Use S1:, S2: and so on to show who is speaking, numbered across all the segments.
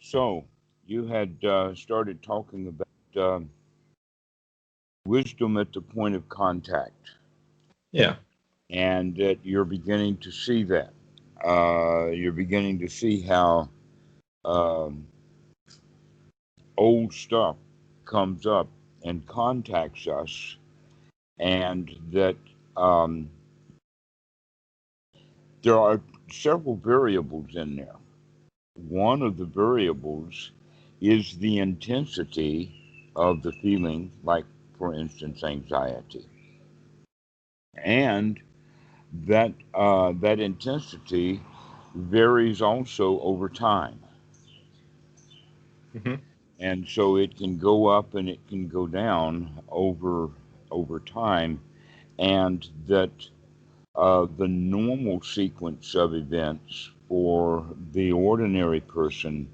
S1: So you had started talking about wisdom at the point of contact,
S2: Yeah.
S1: and that you're beginning to see that. You're beginning to see how um, old stuff comes up and contacts us, and that um, there are several variables in there. One of the variables is the intensity of the feeling, like, for instance, anxiety. And that intensity varies also over time.
S2: Hmm.
S1: And so it can go up and it can go down over time, and that the normal sequence of events for the ordinary person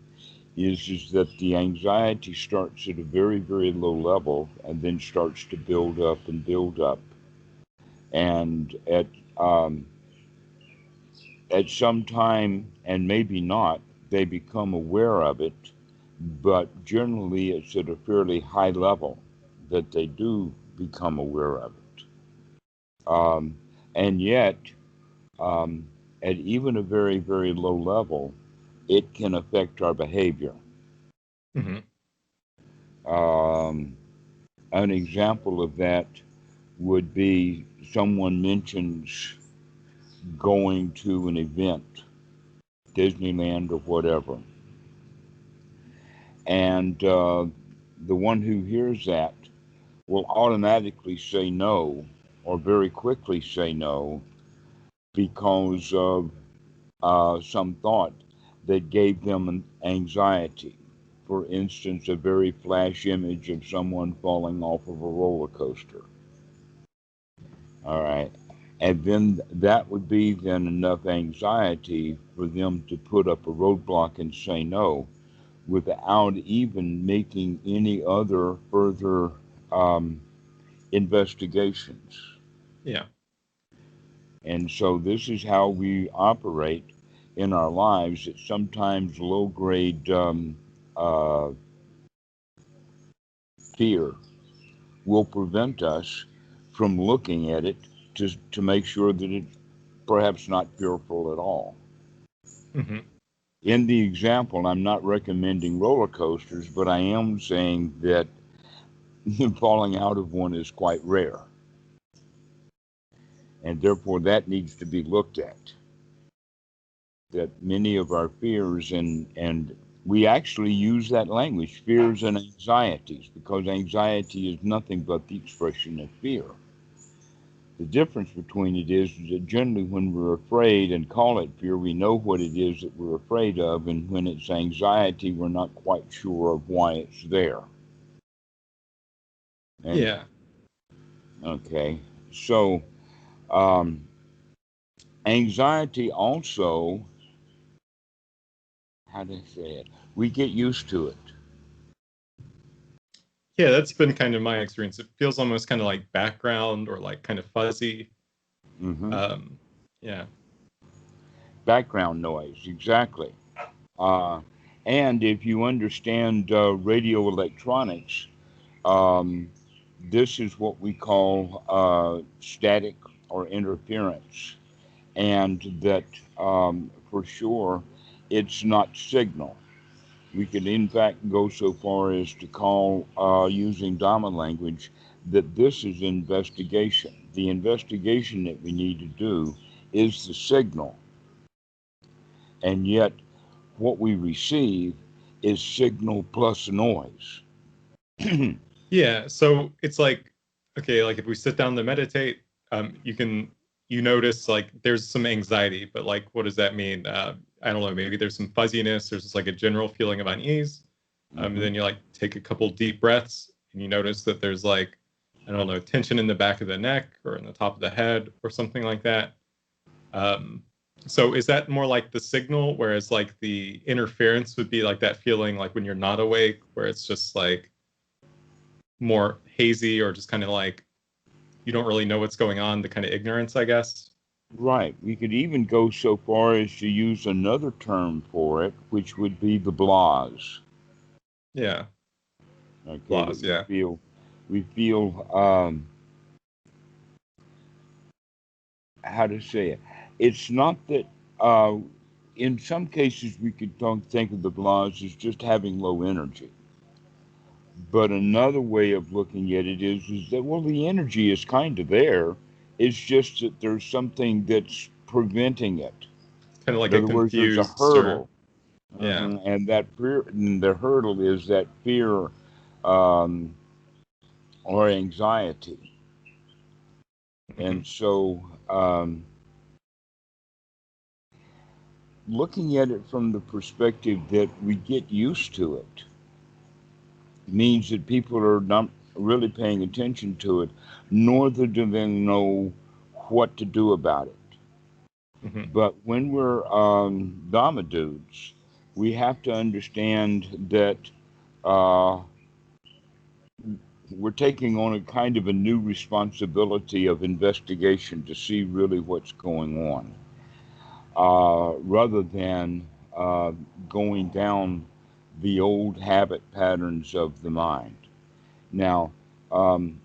S1: is that the anxiety starts at a very, very low level and then starts to build up and build up. And um, at some time, and maybe not, they become aware of it, but generally it's at a fairly high level that they do become aware of it. Um, and yet, um, at even a very, very low level, it can affect our behavior.
S2: Hmm.
S1: Um, an example of that would be someone mentions going to an event, Disneyland or whatever, and the one who hears that will automatically say no, or very quickly say no, because of some thought that gave them an anxiety. For instance, a very flash image of someone falling off of a roller coaster. All right. And then that would be then enough anxiety for them to put up a roadblock and say no without even making any other further um, investigations.
S2: Yeah.
S1: And so this is how we operate in our lives. That sometimes low grade uh, fear will prevent us from looking at it to make sure that it's perhaps not fearful at all.
S2: Hmm.
S1: In the example, I'm not recommending roller coasters, but I am saying that falling out of one is quite rare, and therefore that needs to be looked at. That many of our fears, and we actually use that language, fears and anxieties, because anxiety is nothing but the expression of fear. The difference between it is that generally when we're afraid and call it fear, we know what it is that we're afraid of, and when it's anxiety, we're not quite sure of why it's there. And
S2: Yeah.
S1: okay, so um, anxiety also, how do I say it? We get used to it.
S2: Yeah, that's been kind of my experience. It feels almost kind of like background or like kind of fuzzy.
S1: Hmm.
S2: Um, yeah.
S1: Background noise, exactly. Uh, and if you understand radio electronics, um, this is what we call static or interference, and that for sure it's not signal. We could, in fact, go so far as to call, using Dhamma language, that this is investigation. The investigation that we need to do is the signal, and yet what we receive is signal plus noise.
S2: Yeah. So it's like, okay, like if we sit down to meditate, you notice like there's some anxiety, but like, what does that mean? I don't know, maybe there's some fuzziness, there's just like a general feeling of unease. And
S1: Hmm.
S2: then you like take a couple deep breaths and you notice that there's like, I don't know, tension in the back of the neck or in the top of the head or something like that. Um, so is that more like the signal, whereas like the interference would be like that feeling like when you're not awake, where it's just like more hazy or just kind of like you don't really know what's going on, the kind of ignorance, I guess.
S1: Right. We could even go so far as to use another term for it, which would be the blahs.
S2: Yeah.
S1: Okay, that
S2: Laws. Yeah.
S1: we feel, how to say it. It's not that, uh, in some cases we could think of the blahs as just having low energy. But another way of looking at it is that, well, the energy is kind of there. It's just that there's something that's preventing it.
S2: Kind of like
S1: In
S2: a
S1: other words, there's a
S2: confused or
S1: hurdle.
S2: yeah.
S1: And and the hurdle is that fear, um, or anxiety.
S2: Hmm.
S1: And so, looking at it from the perspective that we get used to it means that people are not really paying attention to it, nor do they know what to do about it.
S2: Hmm.
S1: But when we're, Dhamma dudes, we have to understand that, uh, we're taking on a kind of a new responsibility of investigation to see really what's going on, rather than, uh, going down the old habit patterns of the mind. Now, um,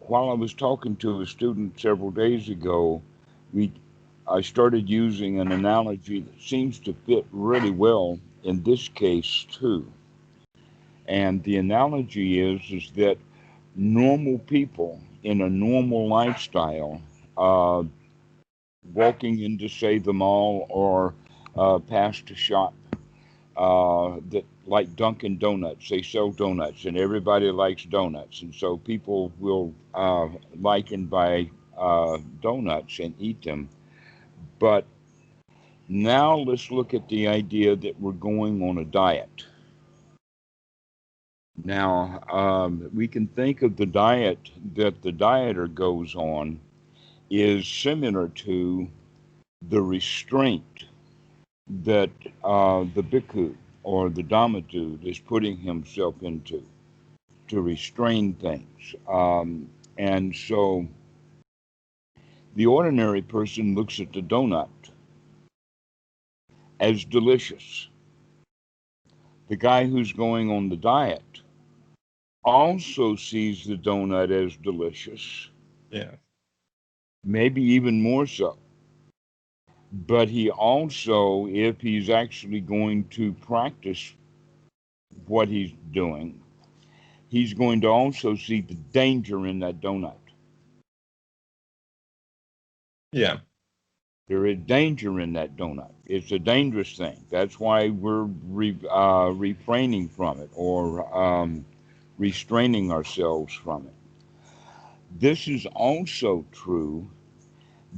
S1: while I was talking to a student several days ago, we I started using an analogy that seems to fit really well in this case too. And the analogy is that normal people in a normal lifestyle, uh, walking into, say, the mall or, past a shop, that like Dunkin' Donuts. They sell donuts, and everybody likes donuts, and so people will, like and buy, donuts and eat them. But now let's look at the idea that we're going on a diet. Now, we can think of the diet that the dieter goes on is similar to the restraint that, the bhikkhu or the Dhamma dude is putting himself into to restrain things. And so the ordinary person looks at the donut as delicious. The guy who's going on the diet also sees the donut as delicious,
S2: Yeah.
S1: maybe even more so. But he also, if he's actually going to practice what he's doing, he's going to also see the danger in that donut.
S2: Yeah.
S1: There is danger in that donut. It's a dangerous thing. That's why we're refraining from it, or, restraining ourselves from it. This is also true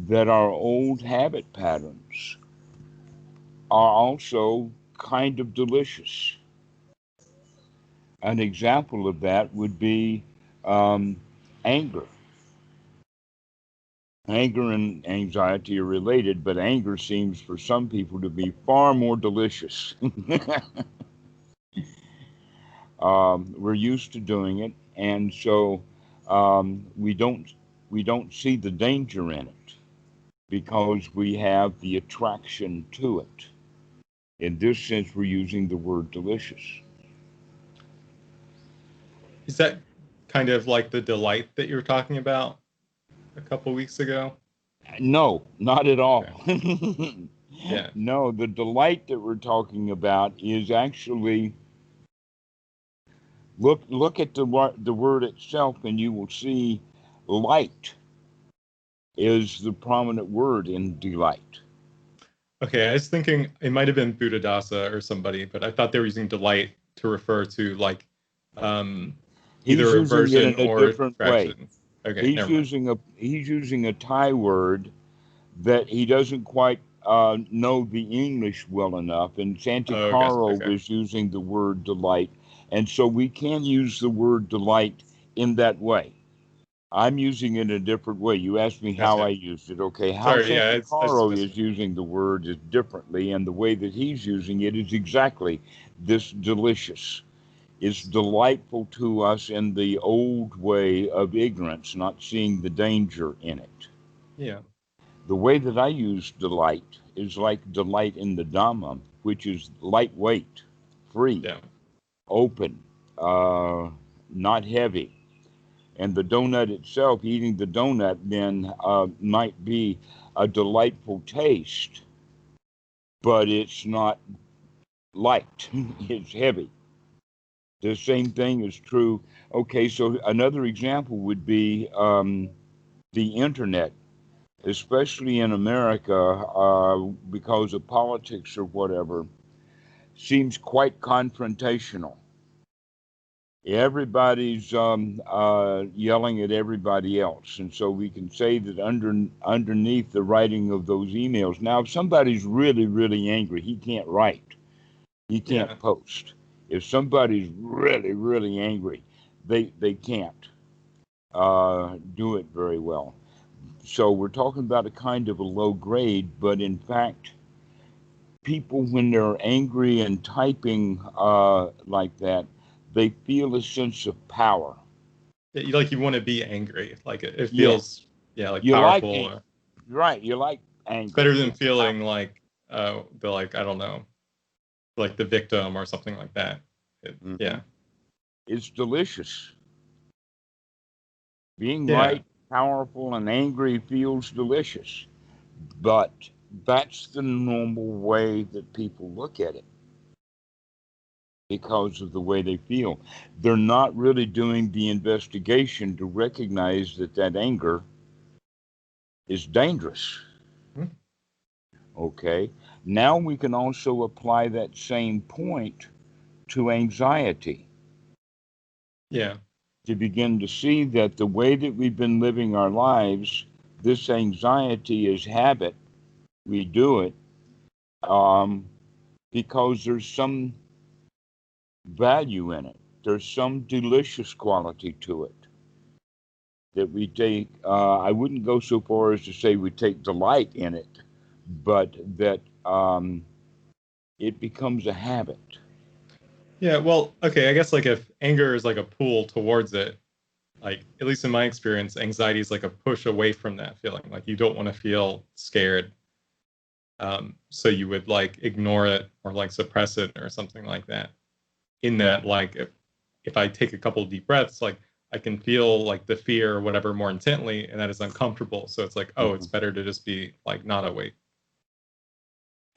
S1: that our old habit patterns are also kind of delicious. An example of that would be, um, anger. Anger and anxiety are related, but anger seems for some people to be far more delicious. We're used to doing it, and so, we don't see the danger in it because we have the attraction to it. In this sense, we're using the word delicious.
S2: Is that kind of like the delight that you were talking about a couple weeks ago?
S1: No, not at all.
S2: Okay. Yeah.
S1: No, the delight that we're talking about is actually, look at the word itself, and you will see light is the prominent word in delight.
S2: Okay. I was thinking it might have been Buddhadasa or somebody, but I thought they were using delight to refer to like um,
S1: He's
S2: either
S1: using it
S2: aversion
S1: in a
S2: or
S1: different way.
S2: attraction. Okay.
S1: He's
S2: Never mind.
S1: using a Thai word that he doesn't quite, know the English well enough, and
S2: Oh, gotcha.
S1: Santikaro
S2: Okay.
S1: was using the word delight, and so we can use the word delight in that way. I'm using it in a different way. You asked me how I
S2: Gotcha.
S1: used it. Okay, how
S2: Sorry. Yeah. I just
S1: Santikaro
S2: missed
S1: is
S2: it.
S1: using the word is differently, and the way that he's using it is exactly this delicious. It's delightful to us in the old way of ignorance, not seeing the danger in it.
S2: Yeah.
S1: The way that I use delight is like delight in the Dhamma, which is lightweight, free,
S2: Yeah.
S1: open, not heavy. And the donut itself, eating the donut then might be a delightful taste, but it's not light, it's heavy. The same thing is true. Okay, so another example would be the internet, especially in America, because of politics or whatever, seems quite confrontational. Everybody's yelling at everybody else, and so we can say that underneath the writing of those emails. Now, if somebody's really, really angry, he can't write, he
S2: Yeah.
S1: can't post. If somebody's really, really angry, they can't do it very well. So we're talking about a kind of a low grade, but in fact, people, when they're angry and typing like that, they feel a sense of power.
S2: You want to be angry. Like it
S1: Yeah,
S2: feels, like
S1: you like
S2: powerful.
S1: right. You like
S2: It's
S1: anger.
S2: better than
S1: It's
S2: feeling like the like I don't know, like the victim or something like that.
S1: Mhm.
S2: Yeah.
S1: It's delicious. Being
S2: Yeah.
S1: right, powerful, and angry feels delicious. But that's the normal way that people look at it because of the way they feel. They're not really doing the investigation to recognize that that anger is dangerous.
S2: Hmm.
S1: Okay. Now we can also apply that same point to anxiety
S2: Yeah.
S1: to begin to see that the way that we've been living our lives, this anxiety is habit. We do it um, because there's some value in it. There's some delicious quality to it that we take. I wouldn't go so far as to say we take delight in it, but that it becomes a habit.
S2: Yeah. Well, okay. I guess like if anger is like a pull towards it, like at least in my experience, anxiety is like a push away from that feeling. Like you don't want to feel scared. So you would like ignore it or like suppress it or something like that. In that, like if I take a couple of deep breaths, like I can feel like the fear or whatever more intently, and that is uncomfortable. So it's like, oh, it's
S1: Mhm.
S2: better to just be like not awake.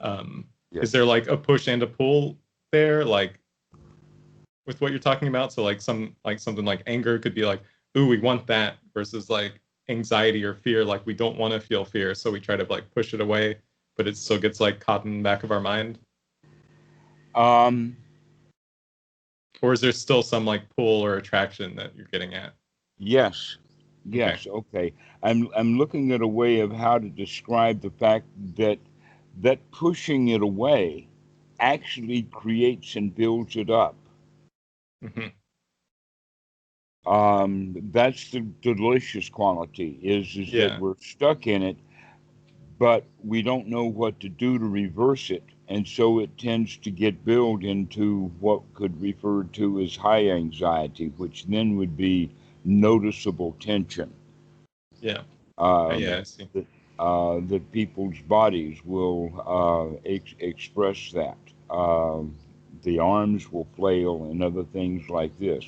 S2: Is
S1: Yes.
S2: there like a push and a pull there, like with what you're talking about? So like something like anger could be like, ooh, we want that, versus like anxiety or fear, like we don't want to feel fear, so we try to like push it away, but it still gets like caught in the back of our mind.
S1: Um,
S2: Or is there still some like pull or attraction that you're getting at?
S1: yes.
S2: Okay.
S1: Yes. Okay. I'm looking at a way of how to describe the fact that pushing it away actually creates and builds it up.
S2: Hmm.
S1: That's the delicious quality is that
S2: Yeah.
S1: we're stuck in it, but we don't know what to do to reverse it. And so it tends to get built into what could refer to as high anxiety, which then would be noticeable tension.
S2: Yeah.
S1: Um,
S2: Yeah, I see.
S1: that, that people's bodies will express that. The arms will flail and other things like this.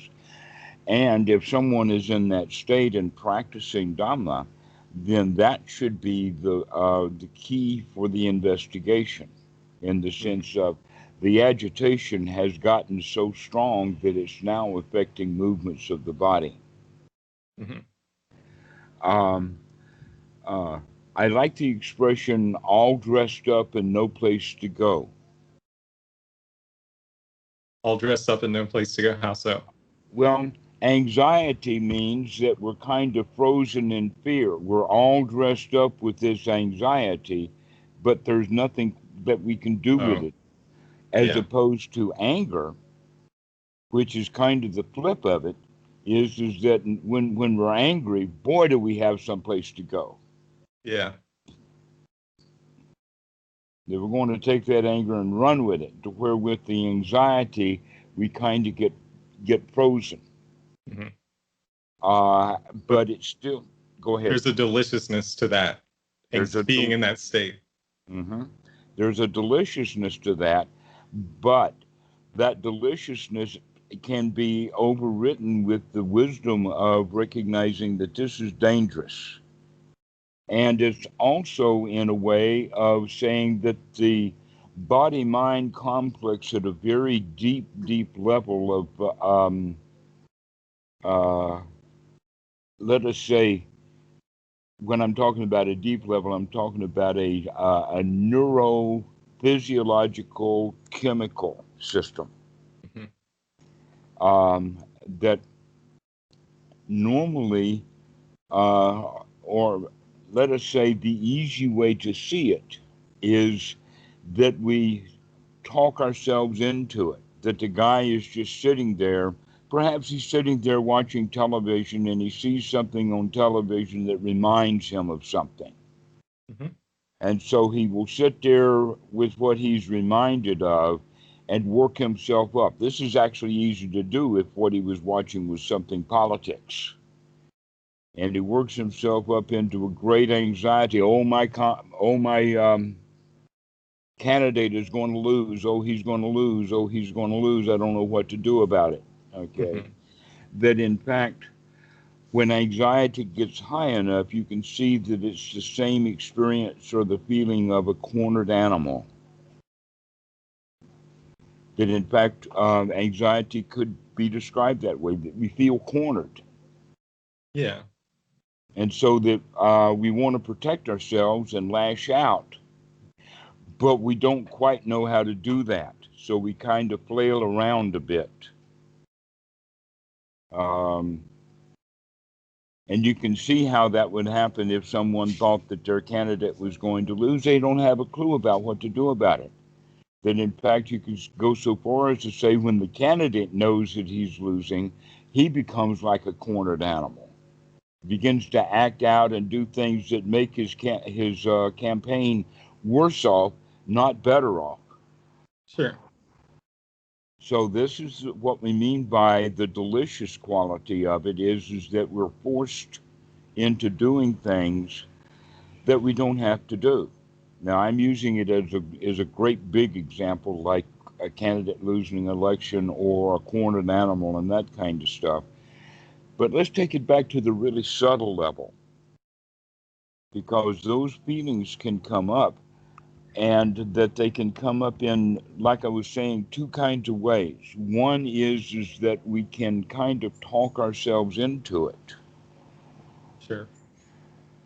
S1: And if someone is in that state and practicing Dhamma, then that should be the key for the investigation, in the
S2: Hmm.
S1: sense of the agitation has gotten so strong that it's now affecting movements of the body.
S2: Hmm.
S1: Um, uh, I like the expression "all dressed up and no place to go."
S2: All dressed up and no place to go. How so?
S1: Well, anxiety means that we're kind of frozen in fear. We're all dressed up with this anxiety, but there's nothing that we can do with
S2: Oh,
S1: it. As
S2: yeah.
S1: opposed to anger, which is kind of the flip of it, is that when we're angry, boy, do we have someplace to go.
S2: Yeah.
S1: That we're going to take that anger and run with it, to where with the anxiety, we kind of get frozen.
S2: Hmm.
S1: Uh,
S2: But
S1: but it's still, go ahead.
S2: there's a deliciousness to that
S1: There's a
S2: being in that state.
S1: Mhm. There's a deliciousness to that, but that deliciousness can be overwritten with the wisdom of recognizing that this is dangerous. And it's also in a way of saying that the body mind complex at a very deep, deep level of, uh, let us say, when I'm talking about a deep level, I'm talking about a neurophysiological chemical system
S2: Mhm.
S1: that normally, or let us say, the easy way to see it is that we talk ourselves into it, that the guy is just sitting there. Perhaps he's sitting there watching television and he sees something on television that reminds him of something.
S2: Mhm.
S1: And so he will sit there with what he's reminded of and work himself up. This is actually easy to do if what he was watching was something politics. And he works himself up into a great anxiety. Oh my candidate is going to lose. Oh, he's going to lose. Oh, he's going to lose. I don't know what to do about it. Okay.
S2: Mhm.
S1: That in fact, when anxiety gets high enough, you can see that it's the same experience or the feeling of a cornered animal. That in fact, anxiety could be described that way, that we feel cornered.
S2: Yeah.
S1: And so that we want to protect ourselves and lash out, but we don't quite know how to do that. So we kind of flail around a bit. Um, and you can see how that would happen if someone thought that their candidate was going to lose. They don't have a clue about what to do about it. That in fact, you can go so far as to say when the candidate knows that he's losing, he becomes like a cornered animal, begins to act out and do things that make his campaign worse off, not better off.
S2: Sure.
S1: So this is what we mean by the delicious quality of it is that we're forced into doing things that we don't have to do. Now I'm using it as a great big example, like a candidate losing an election or a cornered animal and that kind of stuff. But let's take it back to the really subtle level, because those feelings can come up, and that they can come up in, like I was saying, two kinds of ways. One is that we can kind of talk ourselves into it.
S2: Sure.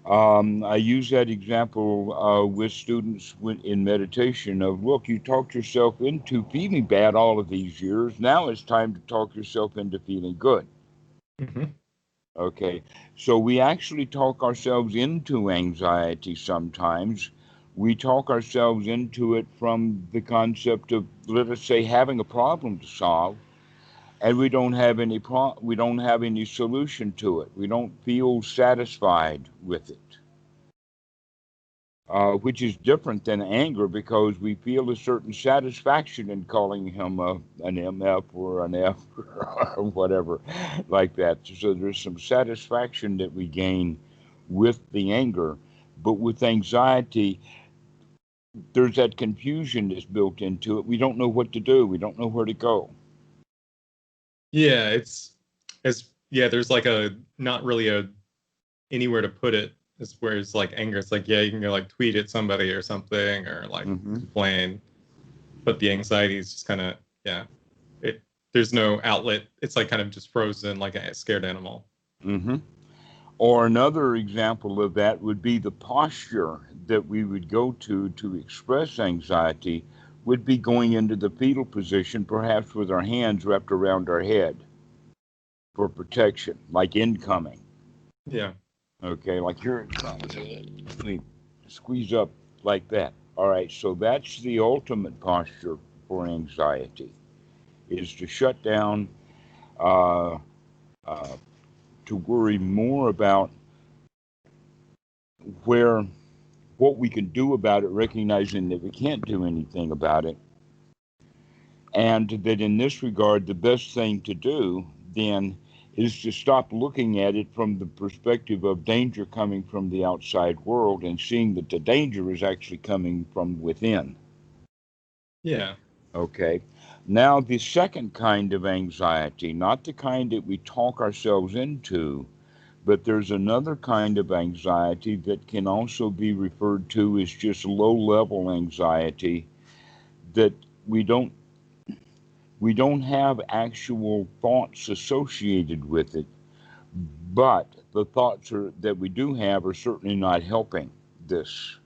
S1: I use that example with students in meditation of, look, you talked yourself into feeling bad all of these years. Now it's time to talk yourself into feeling good.
S2: Mhm.
S1: Okay, so we actually talk ourselves into anxiety sometimes. We talk ourselves into it from the concept of, let us say, having a problem to solve, and we don't have any solution to it. We don't feel satisfied with it, which is different than anger because we feel a certain satisfaction in calling him an MF or an F or whatever like that. So there's some satisfaction that we gain with the anger, but with anxiety, there's that confusion that's built into it. We don't know what to do. We don't know where to go.
S2: Yeah, it's yeah, there's like a not really a anywhere to put it. It's where it's like anger. It's like, yeah, you can go like tweet at somebody or something or like
S1: Hmm.
S2: complain. But the anxiety is just kind of, yeah, it there's no outlet. It's like kind of just frozen like a scared animal.
S1: Hmm. Or another example of that would be the posture that we would go to express anxiety would be going into the fetal position, perhaps with our hands wrapped around our head for protection, like incoming.
S2: Yeah.
S1: Okay, like here it comes. We squeeze up like that. All right, so that's the ultimate posture for anxiety, is to shut down, uh, uh, to worry more about where what we can do about it, recognizing that we can't do anything about it, and that in this regard, the best thing to do then is to stop looking at it from the perspective of danger coming from the outside world and seeing that the danger is actually coming from within.
S2: Yeah.
S1: Okay. Now, the second kind of anxiety, not the kind that we talk ourselves into, but there's another kind of anxiety that can also be referred to as just low-level anxiety, that we don't we don't have actual thoughts associated with it, but the thoughts that we do have are certainly not helping this.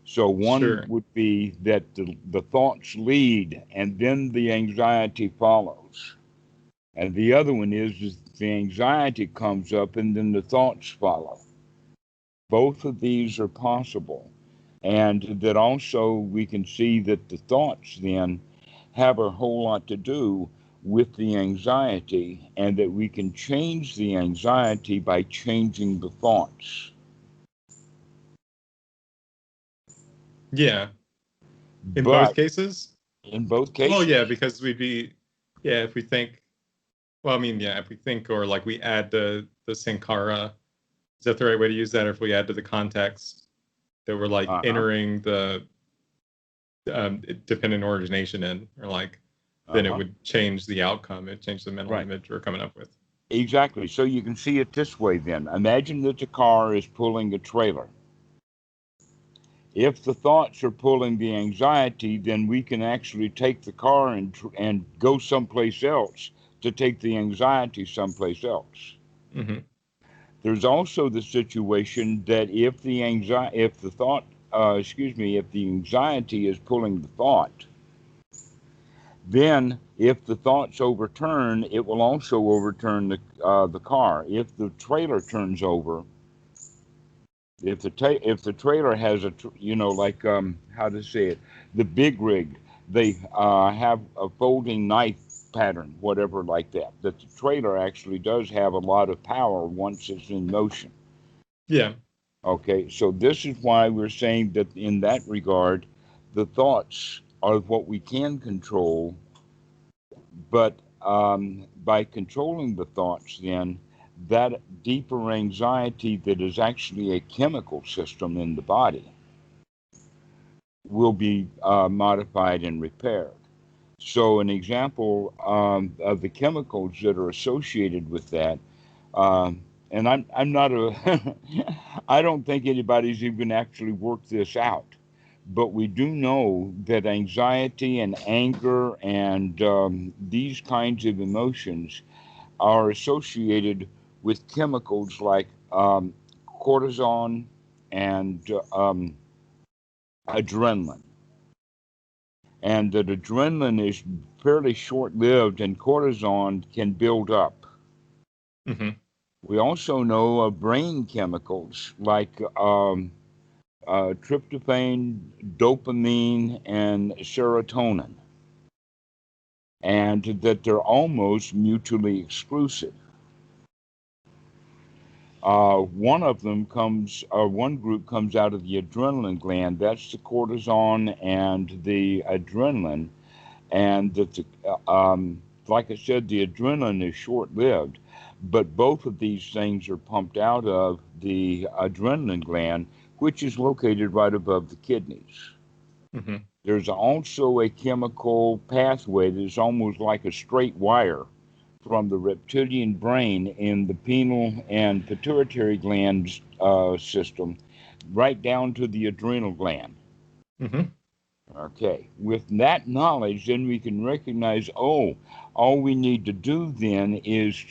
S1: So one
S2: Sure.
S1: would be that the thoughts lead and then the anxiety follows. And the other one is the anxiety comes up and then the thoughts follow. Both of these are possible. And that also we can see that the thoughts then have a whole lot to do with the anxiety, and that we can change the anxiety by changing the thoughts.
S2: Yeah. In both
S1: But
S2: cases?
S1: in both
S2: Well,
S1: cases,
S2: yeah, because if we think, well, I mean, yeah, if we think, or like we add the Sankara, is that the right way to use that? Or if we add to the context that we're like
S1: uh-huh,
S2: entering the dependent origination in, or like, then it
S1: uh-huh,
S2: would change the outcome. It changed the mental
S1: right.
S2: image we're coming up with.
S1: Exactly. So you can see it this way then. Imagine that the car is pulling a trailer. If the thoughts are pulling the anxiety, then we can actually take the car and go someplace else to take the anxiety someplace else.
S2: Mm-hmm.
S1: There's also the situation that if the anxiety is pulling the thought, then if the thoughts overturn, it will also overturn the car. If the trailer turns over, if the trailer has like how to say it, the big rig, they have a folding knife pattern, whatever like that. That the trailer actually does have a lot of power once it's in motion.
S2: Yeah.
S1: Okay, so this is why we're saying that in that regard, the thoughts are what we can control, but by controlling the thoughts, then that deeper anxiety that is actually a chemical system in the body will be modified and repaired. So, an example of the chemicals that are associated with that, and I'm not a, I don't think anybody's even actually worked this out, but we do know that anxiety and anger and these kinds of emotions are associated with chemicals like cortisone and adrenaline. And that adrenaline is fairly short lived and cortisone can build up.
S2: Mm-hmm.
S1: We also know of brain chemicals like tryptophan, dopamine, and serotonin, and that they're almost mutually exclusive. One group comes out of the adrenaline gland. That's the cortisone and the adrenaline, and that like I said, the adrenaline is short-lived, but both of these things are pumped out of the adrenaline gland, which is located right above the kidneys.
S2: Mm-hmm.
S1: There's also a chemical pathway that's almost like a straight wire from the reptilian brain in the pineal and pituitary glands system right down to the adrenal gland.
S2: Mm-hmm.
S1: Okay, with that knowledge, then we can recognize, oh, all we need to do then is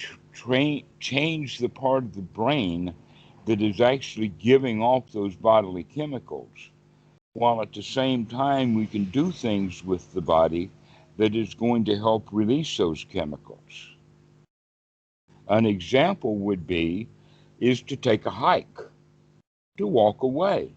S1: change the part of the brain that is actually giving off those bodily chemicals, while at the same time we can do things with the body that is going to help release those chemicals. An example would be is to take a hike, to walk away,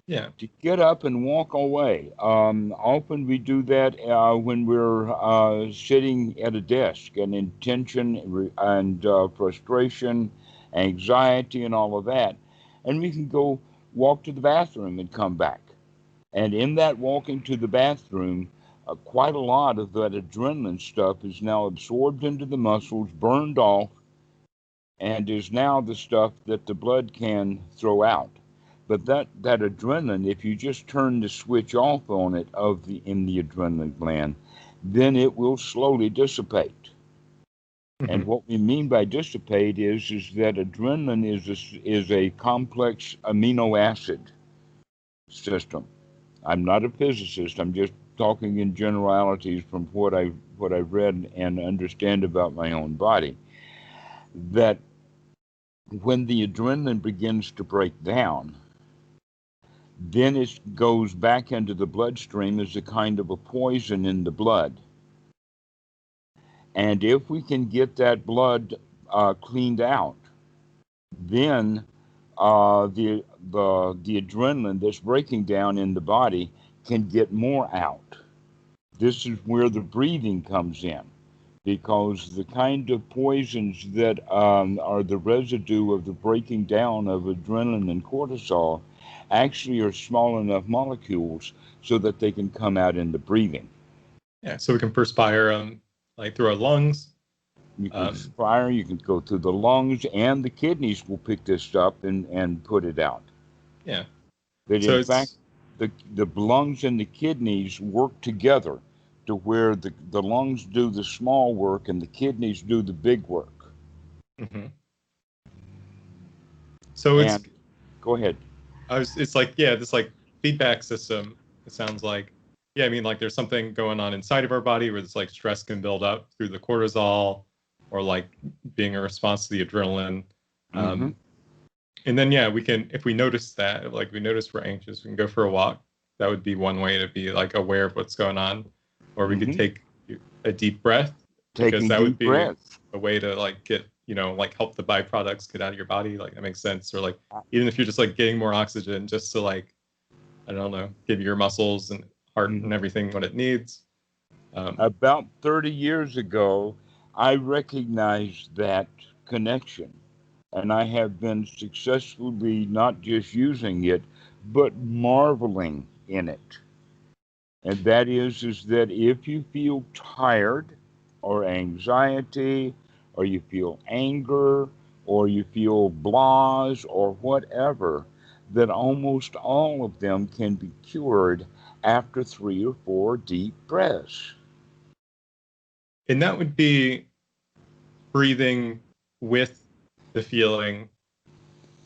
S2: Yeah.
S1: to get up and walk away. Often we do that when we're sitting at a desk, and in tension and frustration, anxiety, and all of that. And we can go walk to the bathroom and come back. And in that walking to the bathroom, quite a lot of that adrenaline stuff is now absorbed into the muscles, burned off, and is now the stuff that the blood can throw out. But that adrenaline, if you just turn the switch off on it in the adrenaline gland, then it will slowly dissipate. And
S2: Hmm.
S1: what we mean by dissipate is that adrenaline is a complex amino acid system. I'm not a physicist. I'm just talking in generalities from what I've read and understand about my own body. That when the adrenaline begins to break down, then it goes back into the bloodstream as a kind of a poison in the blood. And if we can get that blood cleaned out, then the adrenaline that's breaking down in the body can get more out. This is where the breathing comes in, because the kind of poisons that are the residue of the breaking down of adrenaline and cortisol actually are small enough molecules so that they can come out in the breathing.
S2: Yeah, so we can perspire like through our lungs.
S1: You can fire, you can go through the lungs, and the kidneys will pick this up and put it out.
S2: Yeah.
S1: But
S2: So
S1: in fact,
S2: it's
S1: the lungs and the kidneys work together to where the lungs do the small work and the kidneys do the big work.
S2: mhm. So it's
S1: And go ahead.
S2: it's like, yeah, this like feedback system. It sounds like, yeah, I mean, like there's something going on inside of our body where this like stress can build up through the cortisol or like being a response to the adrenaline.
S1: Hmm.
S2: Um, and then, yeah, we can, if we notice that, like we notice we're anxious, we can go for a walk. That would be one way to be like aware of what's going on. Or we could
S1: Hmm.
S2: take a deep breath, because
S1: Taking
S2: that would
S1: deep
S2: be
S1: breaths.
S2: a way to like get, like help the byproducts get out of your body. Like that makes sense. Or like, even if you're just like getting more oxygen, just to like, I don't know, give your muscles and heart and
S1: Mhm.
S2: everything what it needs.
S1: About 30 years ago, I recognized that connection, and I have been successfully not just using it, but marveling in it. And that is that if you feel tired or anxiety, or you feel anger, or you feel blahs or whatever, that almost all of them can be cured after 3 or 4 deep breaths.
S2: And that would be breathing with the feeling,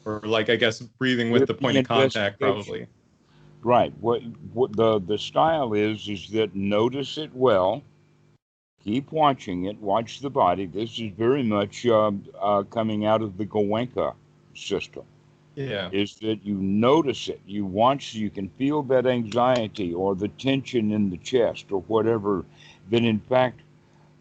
S2: or like, I guess, breathing with
S1: With
S2: the
S1: the
S2: point of contact,
S1: investigation.
S2: probably.
S1: Right. What the style is that notice it well, keep watching it, watch the body. This is very much coming out of the Goenka system.
S2: Yeah.
S1: Is that you notice it, you watch, you can feel that anxiety or the tension in the chest or whatever. That in fact,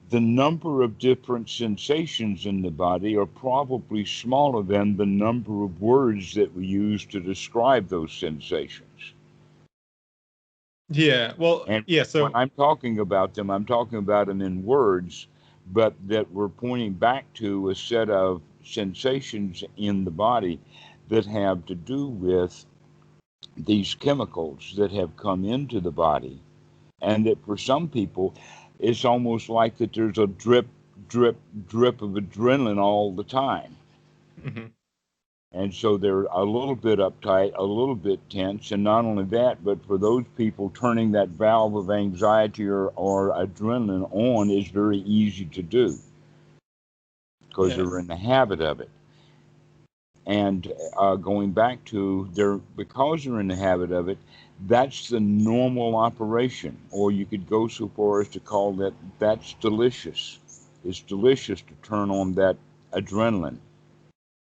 S1: the number of different sensations in the body are probably smaller than the number of words that we use to describe those sensations.
S2: Yeah. Well,
S1: And
S2: yeah.
S1: when
S2: So,
S1: I'm talking about them, I'm talking about them in words, but that we're pointing back to a set of sensations in the body that have to do with these chemicals that have come into the body. And that for some people, it's almost like that there's a drip, drip, drip of adrenaline all the time.
S2: mhm.
S1: And so they're a little bit uptight, a little bit tense. And not only that, but for those people, turning that valve of anxiety or adrenaline on is very easy to do because
S2: Yeah.
S1: they're in the habit of it. And going back to their, because they're in the habit of it, that's the normal operation. Or you could go so far as to call that's delicious. It's delicious to turn on that adrenaline,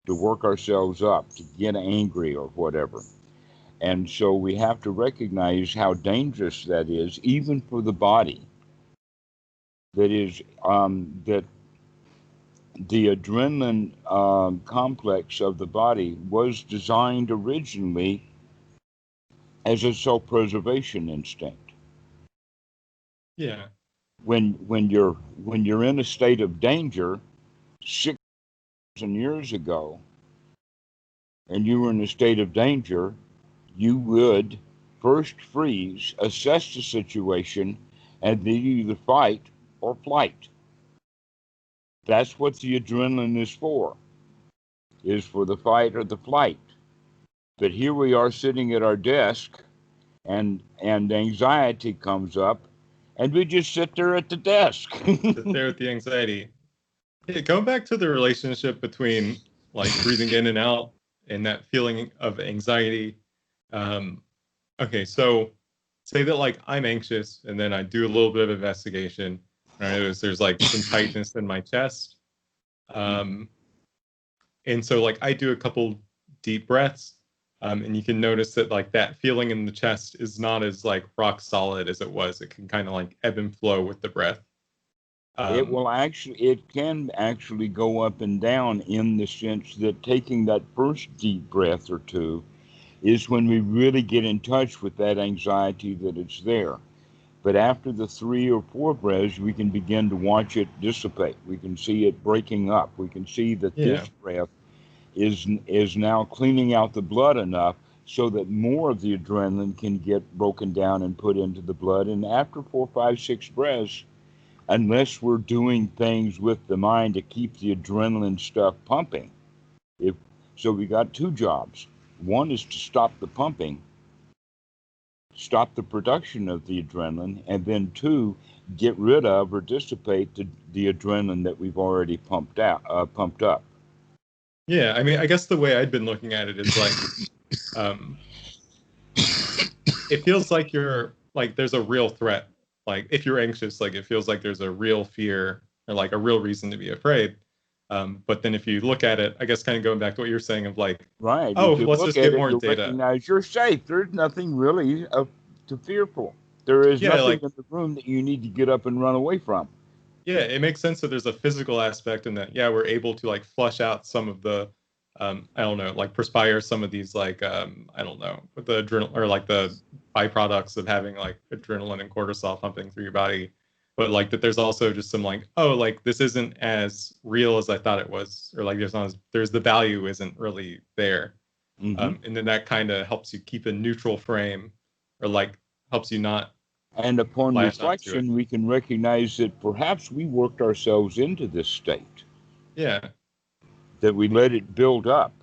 S1: to work ourselves up, to get angry or whatever. And so we have to recognize how dangerous that is, even for the body. That is, that the adrenaline complex of the body was designed originally as a self-preservation instinct.
S2: Yeah.
S1: When you're in a state of danger, 6,000 years ago, and you were in a state of danger, you would first freeze, assess the situation, and then either fight or flight. That's what the adrenaline is for the fight or the flight. But here we are sitting at our desk, and anxiety comes up, and we just sit there at the desk.
S2: Sit there with the anxiety. Yeah, going back to the relationship between like breathing in and out and that feeling of anxiety. Okay, so say that like I'm anxious, and then I do a little bit of investigation, and I notice there's like some tightness in my chest. And so like I do a couple deep breaths, and you can notice that like that feeling in the chest is not as like rock solid as it was. It can kind of like ebb and flow with the breath.
S1: It can actually go up and down, in the sense that taking that first deep breath or two is when we really get in touch with that anxiety that it's there. But after the 3 or 4 breaths, we can begin to watch it dissipate. We can see it breaking up. We can see that this breath is now cleaning out the blood enough so that more of the adrenaline can get broken down and put into the blood. And after 4, 5, 6 breaths, unless we're doing things with the mind to keep the adrenaline stuff pumping. So we got 2 jobs. One is to stop the pumping, stop the production of the adrenaline, and then 2, get rid of or dissipate the adrenaline that we've already pumped up.
S2: Yeah, I mean, I guess the way I'd been looking at it is like, it feels like there's a real threat. Like if you're anxious, like it feels like there's a real fear or like a real reason to be afraid. But then if you look at it, I guess kind of going back to what you're saying of like,
S1: right,
S2: oh, let's just get more data.
S1: Recognize you're safe. There's nothing really to fearful. There is nothing in the room that you need to get up and run away from.
S2: Yeah, it makes sense that there's a physical aspect in that. Yeah, we're able to like flush out some of the, I don't know, like perspire some of these like, I don't know, with the adrenaline or like the byproducts of having like adrenaline and cortisol pumping through your body. But like that there's also just some like, oh, like this isn't as real as I thought it was, or like there's the value isn't really there. And then that kind of helps you keep a neutral frame, or like helps you not.
S1: And upon reflection, we can recognize that perhaps we worked ourselves into this state.
S2: Yeah.
S1: That we let it build up.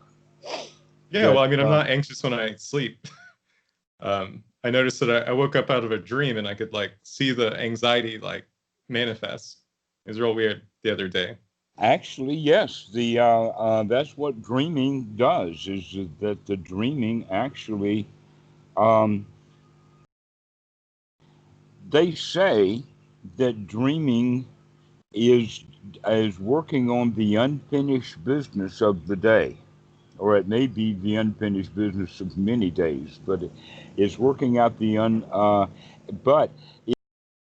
S2: Yeah, well, I mean, I'm not anxious when I sleep. I noticed that I woke up out of a dream and I could like see the anxiety like manifest. It was real weird the other day.
S1: Actually, yes. That's what dreaming does, is that the dreaming actually, they say that dreaming is working on the unfinished business of the day, or it may be the unfinished business of many days, but it's working out but the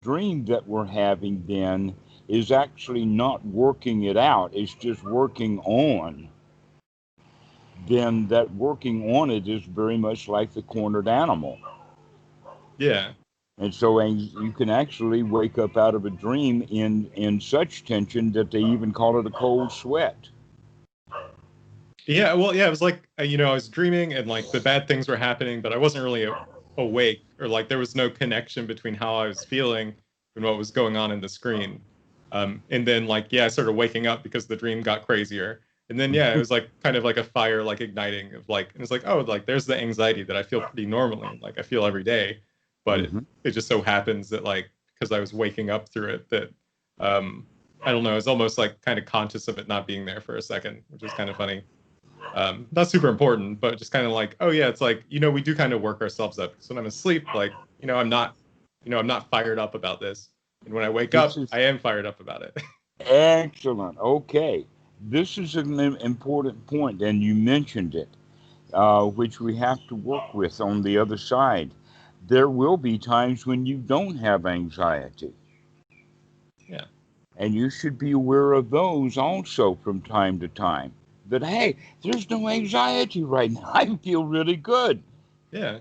S1: dream that we're having then is actually not working it out, it's just working on. Then that working on it is very much like the cornered animal.
S2: Yeah.
S1: And so you can actually wake up out of a dream in such tension that they even call it a cold sweat.
S2: Yeah, well, yeah, it was like, I was dreaming and like the bad things were happening, but I wasn't really awake, or like there was no connection between how I was feeling and what was going on in the screen. And then like, yeah, I started waking up because the dream got crazier. And then, yeah, it was like kind of like a fire, like igniting of like, and it's like, oh, like there's the anxiety that I feel pretty normally, like I feel every day. But it just so happens that like, because I was waking up through it, that, I don't know, it's almost like kind of conscious of it not being there for a second, which is kind of funny. Not super important, but just kind of like, oh yeah, it's like, we do kind of work ourselves up. So when I'm asleep, like, I'm not fired up about this. And when I wake up, I am fired up about it.
S1: Excellent. Okay. This is an important point, and you mentioned it, which we have to work with on the other side. There will be times when you don't have anxiety.
S2: Yeah.
S1: And you should be aware of those also from time to time. That, hey, there's no anxiety right now. I feel really good.
S2: Yeah.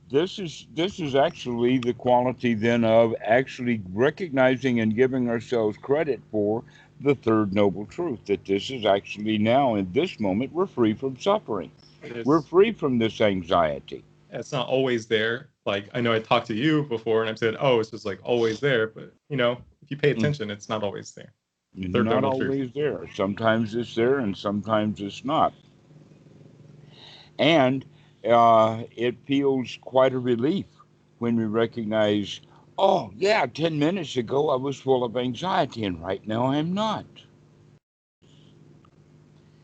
S1: This is actually the quality then of actually recognizing and giving ourselves credit for the third noble truth, that this is actually now in this moment we're free from suffering. We're free from this anxiety.
S2: It's not always there. like, I know I talked to you before and I've said, oh, it's just like always there. But, you know, if you pay attention, it's not always there. Third
S1: Not
S2: noble truth.
S1: always there. Sometimes it's there and sometimes it's not. And it feels quite a relief when we recognize, oh, yeah, 10 minutes ago I was full of anxiety and right now I'm not.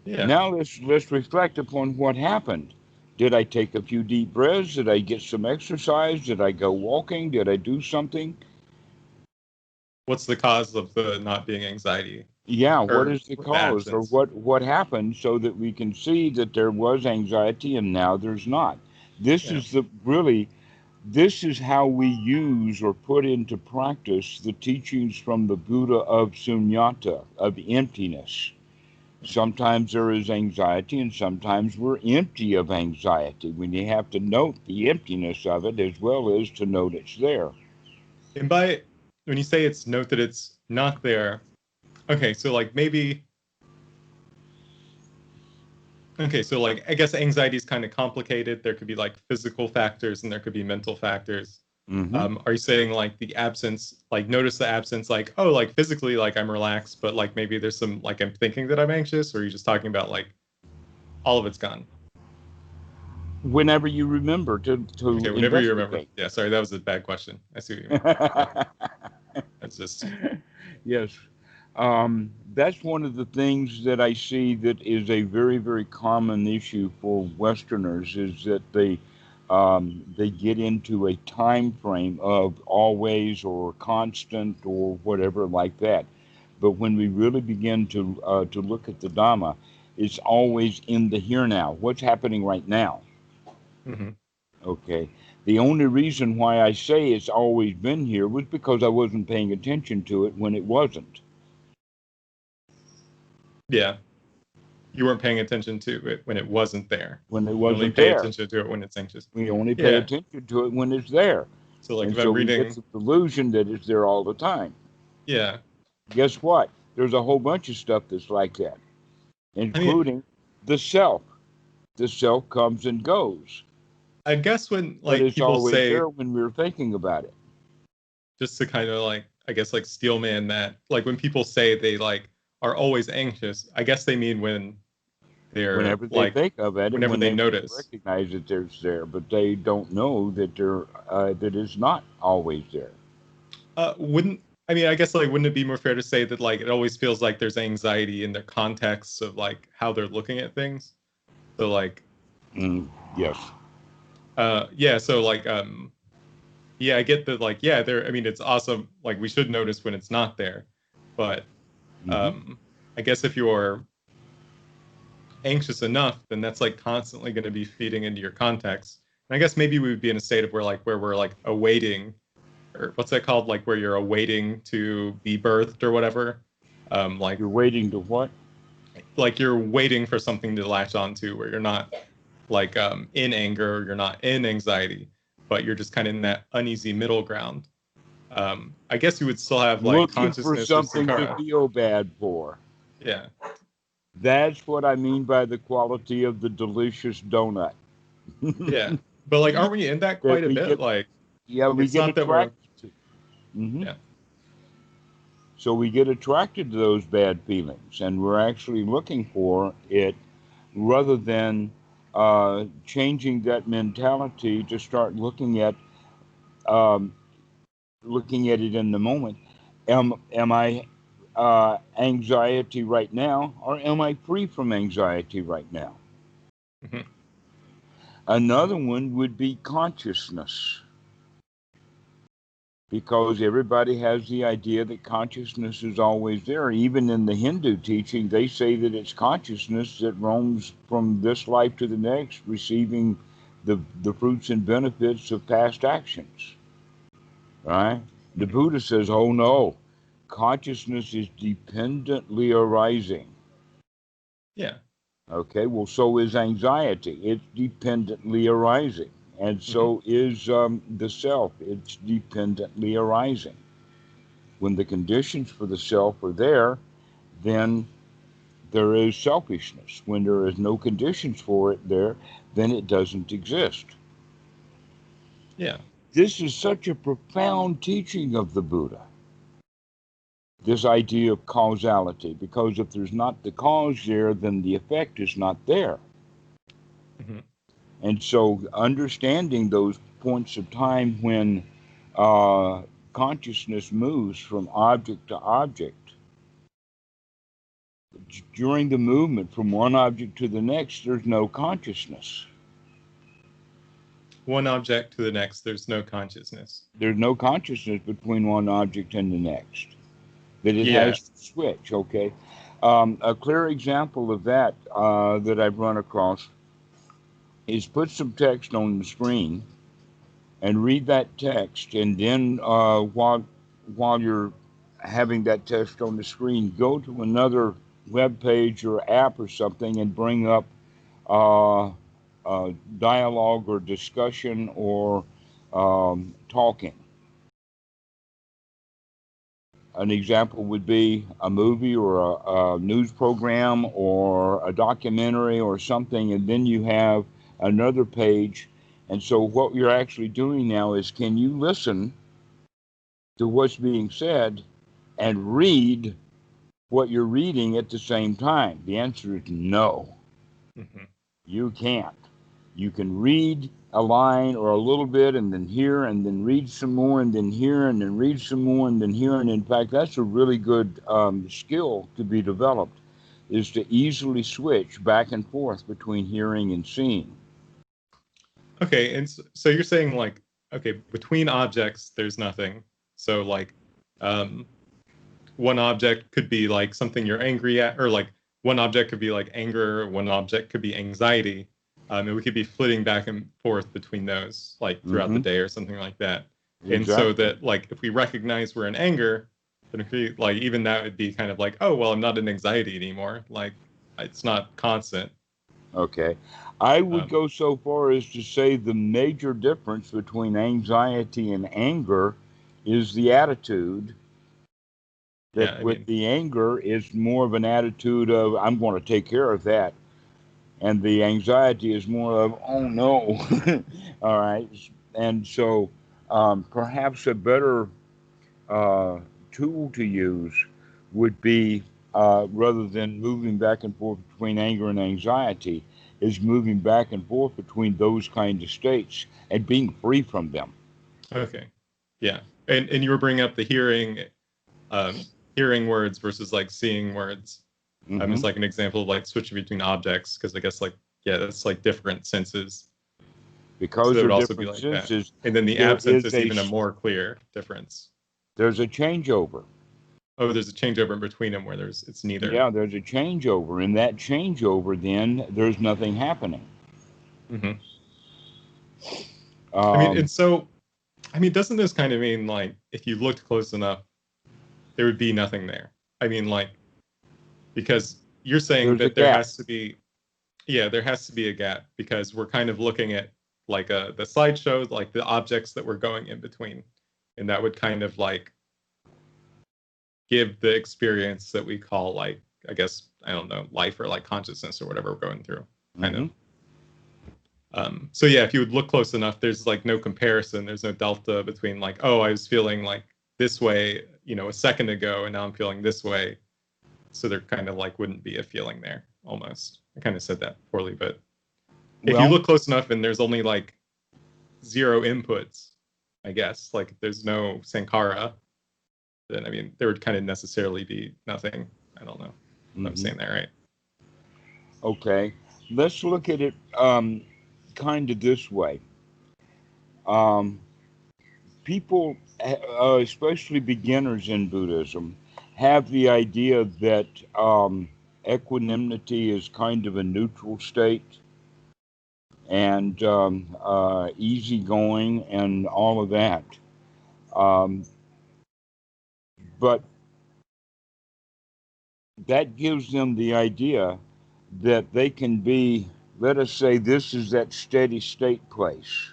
S2: Yeah.
S1: Now let's reflect upon what happened. Did I take a few deep breaths? Did I get some exercise? Did I go walking? Did I do something?
S2: What's the cause of the not being anxiety?
S1: Yeah, what
S2: Or
S1: is the
S2: the
S1: cause or
S2: absence?
S1: what happened so that we can see that there was anxiety and now there's not. This
S2: Yeah.
S1: is this is how we use or put into practice the teachings from the Buddha of sunyata, of emptiness. Sometimes there is anxiety and sometimes we're empty of anxiety. When you have to note the emptiness of it as well as to note it's there.
S2: And when you say it's note that it's not there, okay, so like maybe, okay, so like I guess anxiety is kind of complicated. There could be like physical factors and there could be mental factors.
S1: Mm-hmm.
S2: Are you saying like the absence, like notice the absence, like, oh, like physically, like I'm relaxed, but like maybe there's some, like I'm thinking that I'm anxious, or are you just talking about like all of it's gone?
S1: Whenever you remember to
S2: Okay, whenever you remember.
S1: investigate.
S2: Yeah, sorry, that was a bad question. I see what you mean. That's just,
S1: Yes. That's one of the things that I see that is a very, very common issue for Westerners is that they get into a time frame of always or constant or whatever like that. But when we really begin to look at the Dhamma, it's always in the here now. What's happening right now?
S2: mhm.
S1: Okay. The only reason why I say it's always been here was because I wasn't paying attention to it when it wasn't.
S2: Yeah, you weren't paying attention to it when it wasn't there.
S1: When it
S2: You only
S1: wasn't
S2: pay
S1: there.
S2: attention to it when it's anxious.
S1: We only pay
S2: Yeah.
S1: attention to it when it's there.
S2: So like
S1: And
S2: if
S1: so
S2: I'm
S1: we get
S2: reading,
S1: the delusion that it's there all the time.
S2: yeah.
S1: Guess what? There's a whole bunch of stuff that's like that,
S2: I mean,
S1: including the self. The self comes and goes,
S2: I guess when
S1: but
S2: like
S1: it's
S2: people
S1: always
S2: say,
S1: there when we're thinking about it.
S2: just to kind of like, I guess like steelman that, like when people say they like are always anxious, I guess they mean when they're
S1: Whenever they
S2: like,
S1: think of it,
S2: whenever they
S1: whenever they
S2: notice.
S1: recognize that there's there, but they don't know that that it's not always there.
S2: Wouldn't, I mean, I guess like, wouldn't it be more fair to say that like it always feels like there's anxiety in the context of like how they're looking at things? So like,
S1: Yes.
S2: yeah, so like, yeah, I get that, like, yeah, there, I mean, it's awesome. Like, we should notice when it's not there. But
S1: Hmm.
S2: I guess if you're anxious enough, then that's like constantly going to be feeding into your context. And I guess maybe we would be in a state of where we're like awaiting, or what's that called? Like where you're awaiting to be birthed or whatever. Like
S1: You're waiting to what?
S2: like you're waiting for something to latch onto, where you're not like in anger, you're not in anxiety, but you're just kind of in that uneasy middle ground. I guess you would still have like
S1: Looking for
S2: consciousness or
S1: something to
S2: sankara.
S1: feel bad for.
S2: Yeah,
S1: That's what I mean by the quality of the delicious donut.
S2: yeah. But like, aren't we in that
S1: That
S2: quite a
S1: we
S2: bit?
S1: get,
S2: Like,
S1: yeah, we
S2: it's
S1: get
S2: not that we're,
S1: attracted to. Hmm.
S2: yeah,
S1: So we get attracted to those bad feelings, and we're actually looking for it rather than changing that mentality to start um, looking at it in the moment. Am I anxiety right now, or am I free from anxiety right now?
S2: mhm,
S1: Another one would be consciousness, because everybody has the idea that consciousness is always there. Even in the Hindu teaching, they say that it's consciousness that roams from this life to the next, receiving the fruits and benefits of past actions. Right? The
S2: mhm.
S1: Buddha says, oh no, consciousness is dependently arising.
S2: Yeah,
S1: Okay, well, so is anxiety. It's dependently arising. And
S2: mhm,
S1: so is the self. It's dependently arising. When the conditions for the self are there, then there is selfishness. When there is no conditions for it there, then it doesn't exist.
S2: Yeah.
S1: This is such a profound teaching of the Buddha, this idea of causality, because if there's not the cause there, then the effect is not there.
S2: Mm-hmm.
S1: And so understanding those points of time when consciousness moves from object to object, during the movement from one object to the next, there's no consciousness.
S2: One object to the next, there's no consciousness.
S1: There's no consciousness between one object and the next. That it
S2: Yeah.
S1: has to switch, okay? A clear example of that that I've run across is put some text on the screen and read that text, and then while you're having that text on the screen, go to another web page or app or something and bring up dialogue or discussion or talking. An example would be a movie or a news program or a documentary or something, and then you have another page. And so what you're actually doing now is, can you listen to what's being said and read what you're reading at the same time? The answer is no.
S2: Mm-hmm.
S1: You can't. You can read a line or a little bit and then hear and then read some more and then hear and then read some more and then hear. And in fact, that's a really good skill to be developed, is to easily switch back and forth between hearing and seeing.
S2: Okay, and so you're saying like, okay, between objects, there's nothing. So like, one object could be like something you're angry at, or like one object could be like anger, one object could be anxiety. And we could be flitting back and forth between those like throughout the day or something like that. And so
S1: Exactly.
S2: that like if we recognize we're in anger, then if we like even that would be kind of like, oh well, I'm not in anxiety anymore. Like it's not constant.
S1: Okay. I would go so far as to say the major difference between anxiety and anger is the attitude.
S2: Yeah,
S1: That
S2: I
S1: with
S2: mean,
S1: the anger is more of an attitude of, I'm going to take care of that. And the anxiety is more of, oh no. All right. And so perhaps a better tool to use would be, rather than moving back and forth between anger and anxiety, is moving back and forth between those kind of states and being free from them.
S2: okay. Yeah. And you were bringing up the hearing words versus like seeing words.
S1: Mm-hmm.
S2: It's like an example of like switching between objects, because I guess like, yeah, that's like different senses. So
S1: Because
S2: that
S1: they're
S2: would also be
S1: different
S2: like that.
S1: senses,
S2: And then the
S1: there
S2: absence
S1: is
S2: is even a more clear difference.
S1: there's a changeover.
S2: Oh, there's a changeover in between them where it's neither.
S1: Yeah, there's a changeover. In that changeover, then there's nothing happening.
S2: Mm-hmm. I mean,
S1: Um,
S2: and so, I mean, doesn't this kind of mean like if you looked close enough, there would be nothing there? I mean, like, because you're saying
S1: there's a
S2: that there
S1: gap.
S2: has to be, yeah, there has to be a gap because we're kind of looking at like the slideshow, like the objects that we're going in between, and that would kind of like give the experience that we call like, I guess, I don't know, life or like consciousness or whatever we're going through, kind
S1: Mm-hmm.
S2: of. So yeah, if you would look close enough, there's like no comparison. There's no delta between like, oh, I was feeling like this way, a second ago, and now I'm feeling this way. So there kind of like wouldn't be a feeling there almost. I kind of said that poorly, but if you
S1: Well,
S2: look close enough and there's only like zero inputs, I guess, like there's no Sankara, then I mean, there would kind of necessarily be nothing. I don't know if I'm
S1: mm-hmm.
S2: saying that right.
S1: Okay. Let's look at it kind of this way. People, especially beginners in Buddhism, have the idea that equanimity is kind of a neutral state and easygoing and all of that. But that gives them the idea that they can be, let us say, this is that steady state place,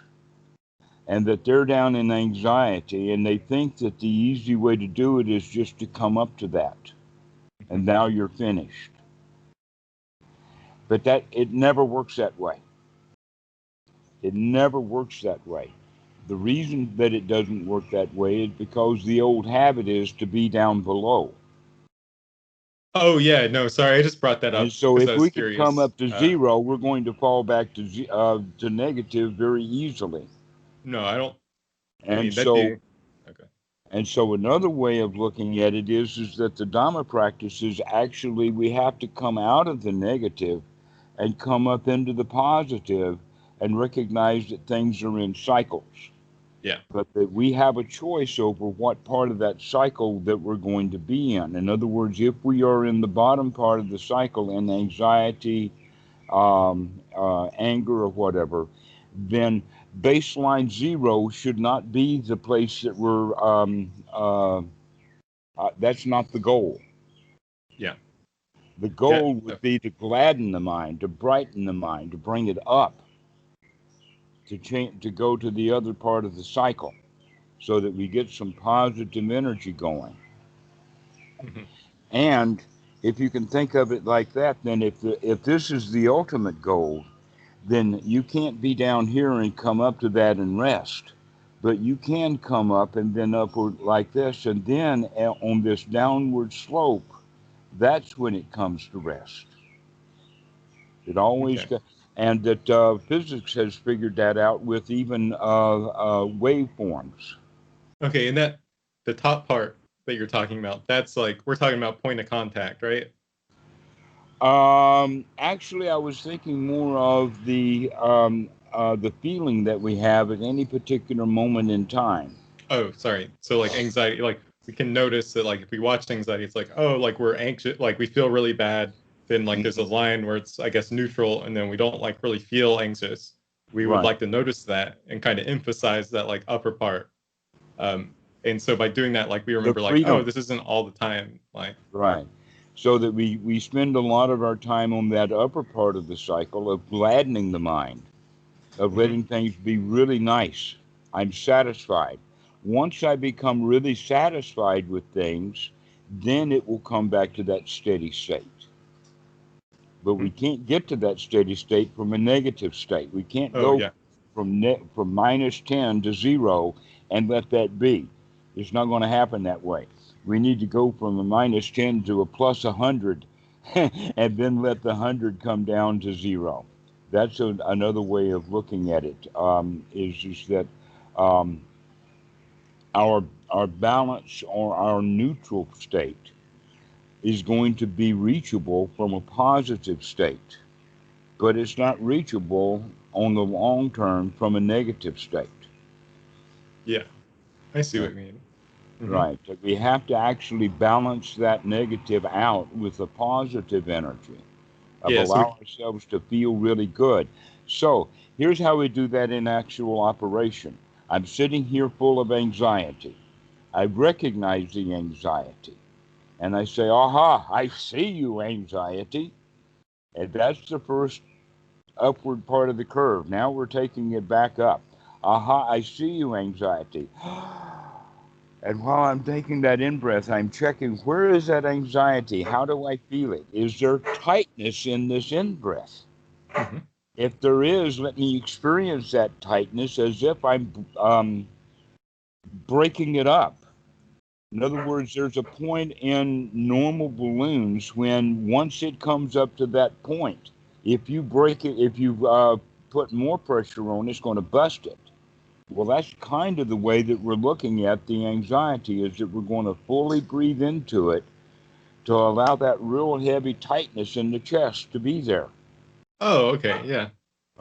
S1: and that they're down in anxiety, and they think that the easy way to do it is just to come up to that, and now you're finished. But it never works that way. It never works that way. The reason that it doesn't work that way is because the old habit is to be down below.
S2: Oh yeah, no, sorry, I just brought that
S1: And
S2: up
S1: so
S2: because
S1: if
S2: I was
S1: we could come
S2: curious.
S1: up to zero, we're going to fall back to negative very easily.
S2: No, I don't. I
S1: And
S2: mean, that'd
S1: so
S2: be okay.
S1: and so another way of looking at it is that the Dhamma practices actually we have to come out of the negative and come up into the positive and recognize that things are in cycles.
S2: Yeah.
S1: But that we have a choice over what part of that cycle that we're going to be in. In other words, if we are in the bottom part of the cycle in anxiety, anger, or whatever, then baseline zero should not be the place that we're. That's not the goal.
S2: Yeah.
S1: The
S2: Yeah.
S1: goal would be to gladden the mind, to brighten the mind, to bring it up, to change, to go to the other part of the cycle, so that we get some positive energy going.
S2: Mm-hmm.
S1: And if you can think of it like that, then if this is the ultimate goal, then you can't be down here and come up to that and rest. But you can come up and then upward like this, and then on this downward slope, that's when it comes to rest. It always,
S2: Okay.
S1: and that physics has figured that out with even waveforms.
S2: Okay, and that the top part that you're talking about, that's like we're talking about point of contact, right?
S1: Actually, I was thinking more of the feeling that we have at any particular moment in time.
S2: Oh, sorry. So like anxiety, like we can notice that like if we watch anxiety, it's like, oh, like we're anxious, like we feel really bad. Then like there's a
S1: Mhm.
S2: line where it's I guess neutral, and then we don't like really feel anxious. We would
S1: Right.
S2: like to notice that and kind of emphasize that like upper part. Um, and so by doing that, like we
S1: The
S2: remember like, oh,
S1: freedom.
S2: this isn't all the time. Like,
S1: Right. So that we spend a lot of our time on that upper part of the cycle of gladdening the mind, of
S2: mm-hmm,
S1: letting things be really nice. I'm satisfied. Once I become really satisfied with things, then it will come back to that steady state. But we can't get to that steady state from a negative state. We can't
S2: oh
S1: go
S2: yeah,
S1: from minus 10 to zero and let that be. It's not going to happen that way. We need to go from a minus 10 to a plus 100 and then let the 100 come down to zero. That's another way of looking at it. Is that um, our our balance or our neutral state is going to be reachable from a positive state, but it's not reachable on the long term from a negative state.
S2: yeah. I see
S1: Uh,
S2: what you mean. Mm-hmm.
S1: right. So we have to actually balance that negative out with a positive energy of
S2: Yeah. So we,
S1: allow ourselves to feel really good. So here's how we do that in actual operation. I'm sitting here full of anxiety. I recognize the anxiety and I say, aha, I see you, anxiety. And that's the first upward part of the curve. Now we're taking it back up. Aha, I see you, anxiety. And while I'm taking that in breath, I'm checking where is that anxiety? How do I feel it? Is there tightness in this in breath?
S2: mm-hmm.
S1: If there is, let me experience that tightness as if I'm breaking it up. In other words, there's a point in normal balloons when once it comes up to that point, if you break it, if you put more pressure on, it's going to bust it. Well, that's kind of the way that we're looking at the anxiety is that we're going to fully breathe into it to allow that real heavy tightness in the chest to be there.
S2: Oh, okay, yeah,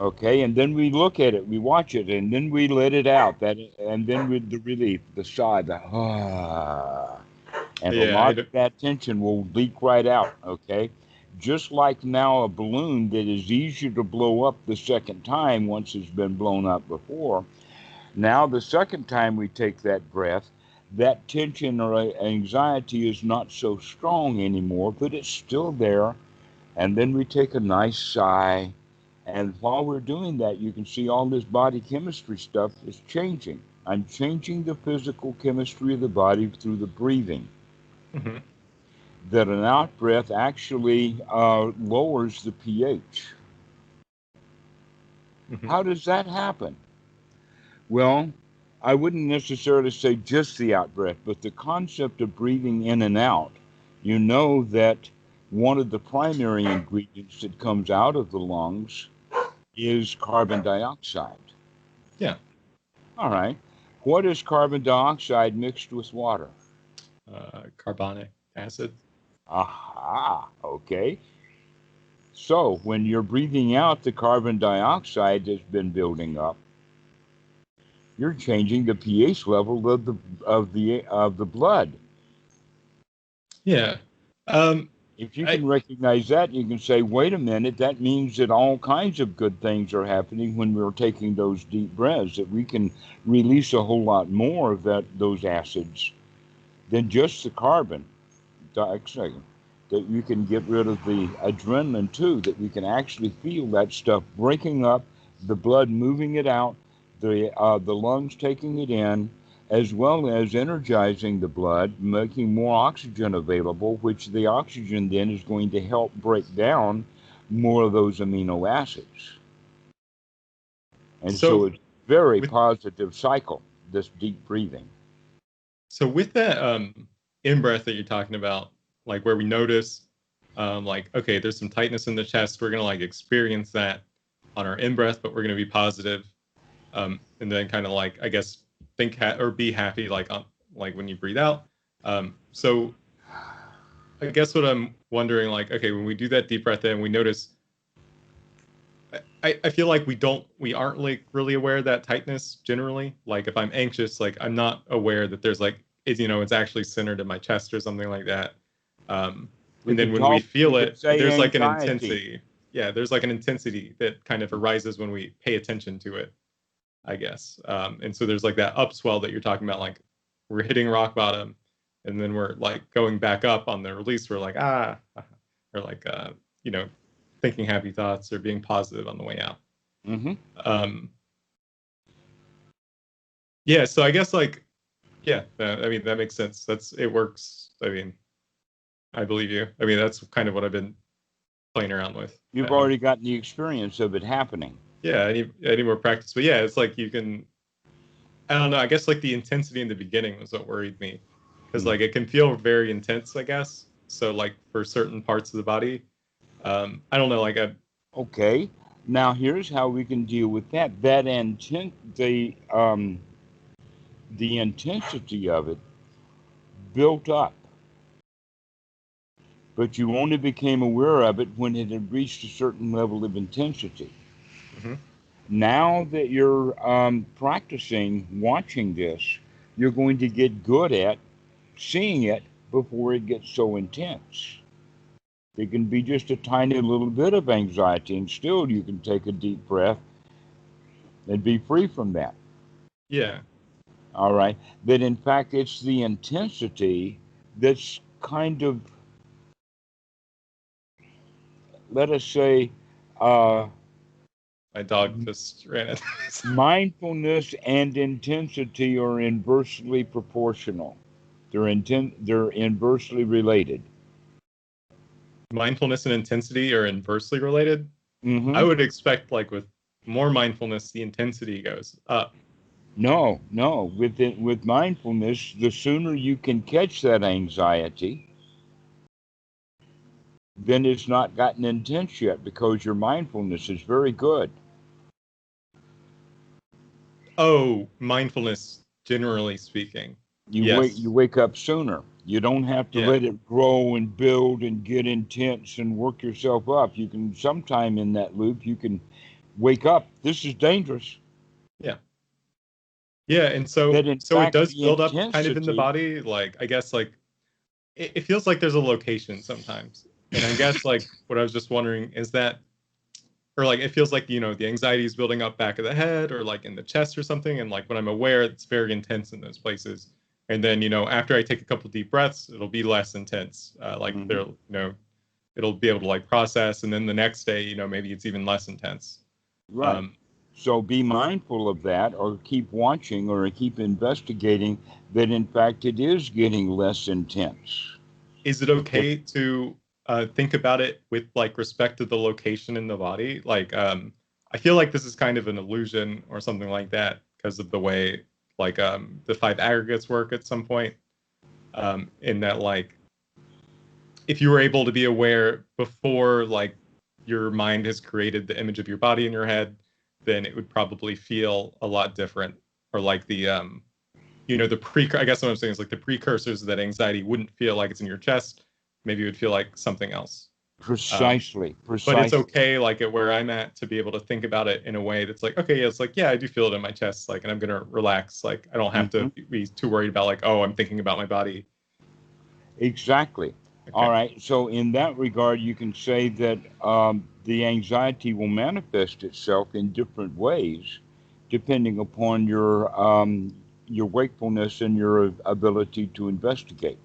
S1: Okay, and then we look at it, we watch it, and then we let it out. That, and then with the relief, the sigh, the ah, and a
S2: yeah.
S1: lot of that tension will leak right out. Okay, just like now a balloon that is easier to blow up the second time once it's been blown up before. Now, the second time we take that breath, that tension or anxiety is not so strong anymore, but it's still there. And then we take a nice sigh. And while we're doing that, you can see all this body chemistry stuff is changing. I'm changing the physical chemistry of the body through the breathing.
S2: Mm-hmm.
S1: That an out breath actually lowers the pH.
S2: Mm-hmm.
S1: How does that happen? Well, I wouldn't necessarily say just the out breath, but the concept of breathing in and out. You know that one of the primary ingredients that comes out of the lungs is carbon dioxide.
S2: Yeah.
S1: All right. What is carbon dioxide mixed with water?
S2: Carbonic acid.
S1: Aha. Okay. So when you're breathing out the carbon dioxide that's been building up, you're changing the pH level of the blood.
S2: Yeah.
S1: If you can recognize that, you can say, wait a minute, that means that all kinds of good things are happening when we're taking those deep breaths, that we can release a whole lot more of those acids than just the carbon dioxide. That you can get rid of the adrenaline too, that we can actually feel that stuff breaking up, the blood moving it out, the lungs taking it in, as well as energizing the blood, making more oxygen available, which the oxygen then is going to help break down more of those amino acids. And so it's a very positive cycle, this deep breathing.
S2: So with that in-breath that you're talking about, like where we notice, like, okay, there's some tightness in the chest, we're going to like experience that on our in-breath, but we're going to be positive. And then kind of like, I guess, think or be happy like when you breathe out. So I guess what I'm wondering, like, okay, when we do that deep breath in, we notice, I feel like we aren't like really aware of that tightness generally. Like if I'm anxious, like I'm not aware that there's like, it's actually centered in my chest or something like that. And then when we feel it, there's like an intensity. Yeah, there's like an intensity that kind of arises when we pay attention to it, I guess. And so there's like that upswell that you're talking about, like we're hitting rock bottom and then we're like going back up on the release. We're like, or like, thinking happy thoughts or being positive on the way out.
S1: Mm-hmm.
S2: Yeah. So I guess like, yeah, I mean, that makes sense. It works. I mean, I believe you. I mean, that's kind of what I've been playing around with.
S1: You've already gotten the experience of it happening.
S2: Yeah, I need more practice. But yeah, it's like you can, I don't know, I guess like the intensity in the beginning was what worried me. Because like it can feel very intense, I guess. So like for certain parts of the body, I don't know, like
S1: Okay, now here's how we can deal with that. The intensity of it built up, but you only became aware of it when it had reached a certain level of intensity.
S2: Mm-hmm.
S1: Now that you're practicing watching this, you're going to get good at seeing it before it gets so intense. It can be just a tiny little bit of anxiety, and still you can take a deep breath and be free from that.
S2: Yeah.
S1: All right. That in fact, it's the intensity that's kind of, let us say,
S2: my dog just ran it.
S1: mindfulness and intensity are inversely proportional. They're inversely related.
S2: Mindfulness and intensity are inversely related.
S1: Mm-hmm.
S2: I would expect like with more mindfulness, the intensity goes up.
S1: No. With mindfulness, the sooner you can catch that anxiety, then it's not gotten intense yet because your mindfulness is very good.
S2: Oh, mindfulness, generally speaking.
S1: You wake up sooner. You don't have to let it grow and build and get intense and work yourself up. You can sometime in that loop, you can wake up. This is dangerous.
S2: Yeah. Yeah, and so it does build up kind of in the body. Like I guess like it feels like there's a location sometimes. And I guess like what I was just wondering is that, or like it feels like, the anxiety is building up back of the head or like in the chest or something. And like when I'm aware, it's very intense in those places. And then, after I take a couple deep breaths, it'll be less intense. It'll be able to like process. And then the next day, maybe it's even less intense.
S1: Right. So be mindful of that, or keep watching or keep investigating that in fact it is getting less intense.
S2: Is it okay to think about it with like respect to the location in the body? Like I feel like this is kind of an illusion or something like that because of the way like the five aggregates work at some point, in that like if you were able to be aware before like your mind has created the image of your body in your head, then it would probably feel a lot different. Or like the I guess what I'm saying is like the precursors of that anxiety wouldn't feel like it's in your chest. Maybe it would feel like something else.
S1: Precisely.
S2: But it's okay, like at where I'm at, to be able to think about it in a way that's like, okay, it's like, yeah, I do feel it in my chest, like, and I'm gonna relax. Like, I don't have to be too worried about like, oh, I'm thinking about my body.
S1: Exactly. Okay. All right. So in that regard, you can say that the anxiety will manifest itself in different ways, depending upon your wakefulness and your ability to investigate.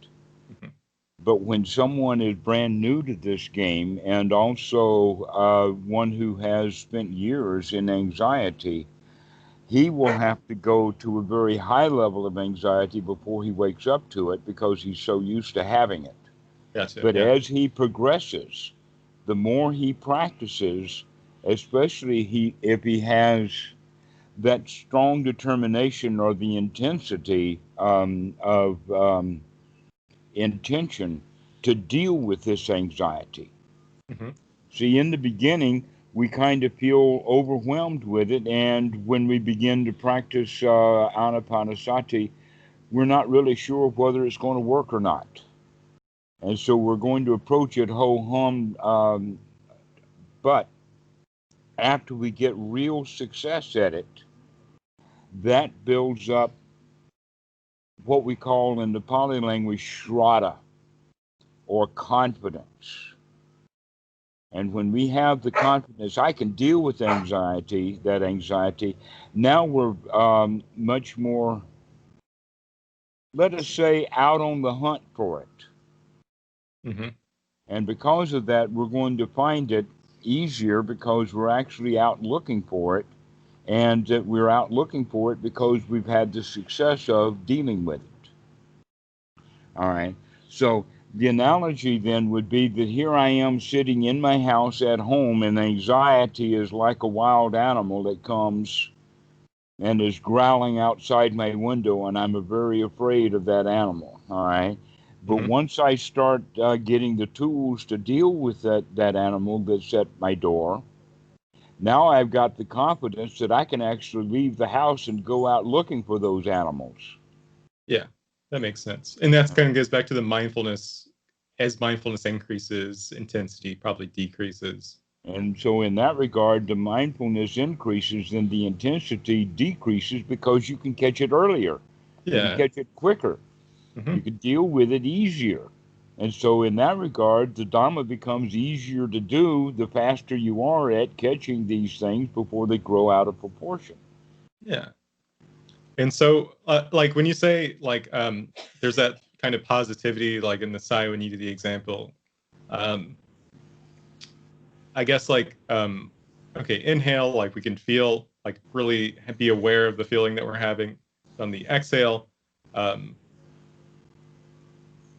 S1: But when someone is brand new to this game, and also one who has spent years in anxiety, he will have to go to a very high level of anxiety before he wakes up to it, because he's so used to having it.
S2: Gotcha,
S1: but as he progresses, the more he practices, especially if he has that strong determination or the intensity of intention to deal with this anxiety. See, in the beginning, we kind of feel overwhelmed with it, and when we begin to practice anapanasati, we're not really sure whether it's going to work or not. And so we're going to approach it ho-hum, but after we get real success at it, that builds up what we call in the Pali language shraddha, or confidence. And when we have the confidence, I can deal with that anxiety, now we're much more, let us say, out on the hunt for it. And because of that, we're going to find it easier because we're actually out looking for it, and we're out looking for it because we've had the success of dealing with it. All right. So the analogy then would be that here I am sitting in my house at home, and anxiety is like a wild animal that comes and is growling outside my window, and I'm very afraid of that animal. All right. But once I start getting the tools to deal with that animal that's at my door, now I've got the confidence that I can actually leave the house and go out looking for those animals.
S2: Yeah, that makes sense. And that kind of goes back to the mindfulness. As mindfulness increases, intensity probably decreases.
S1: And so in that regard, the mindfulness increases and the intensity decreases because you can catch it earlier.
S2: Yeah.
S1: You can catch it quicker. You can deal with it easier. And so in that regard, the Dhamma becomes easier to do the faster you are at catching these things before they grow out of proportion.
S2: Yeah. And so, like when you say, like, there's that kind of positivity, like in the Sai, when you do the example, I guess, like, okay, inhale, like we can feel, like really be aware of the feeling that we're having. On the exhale,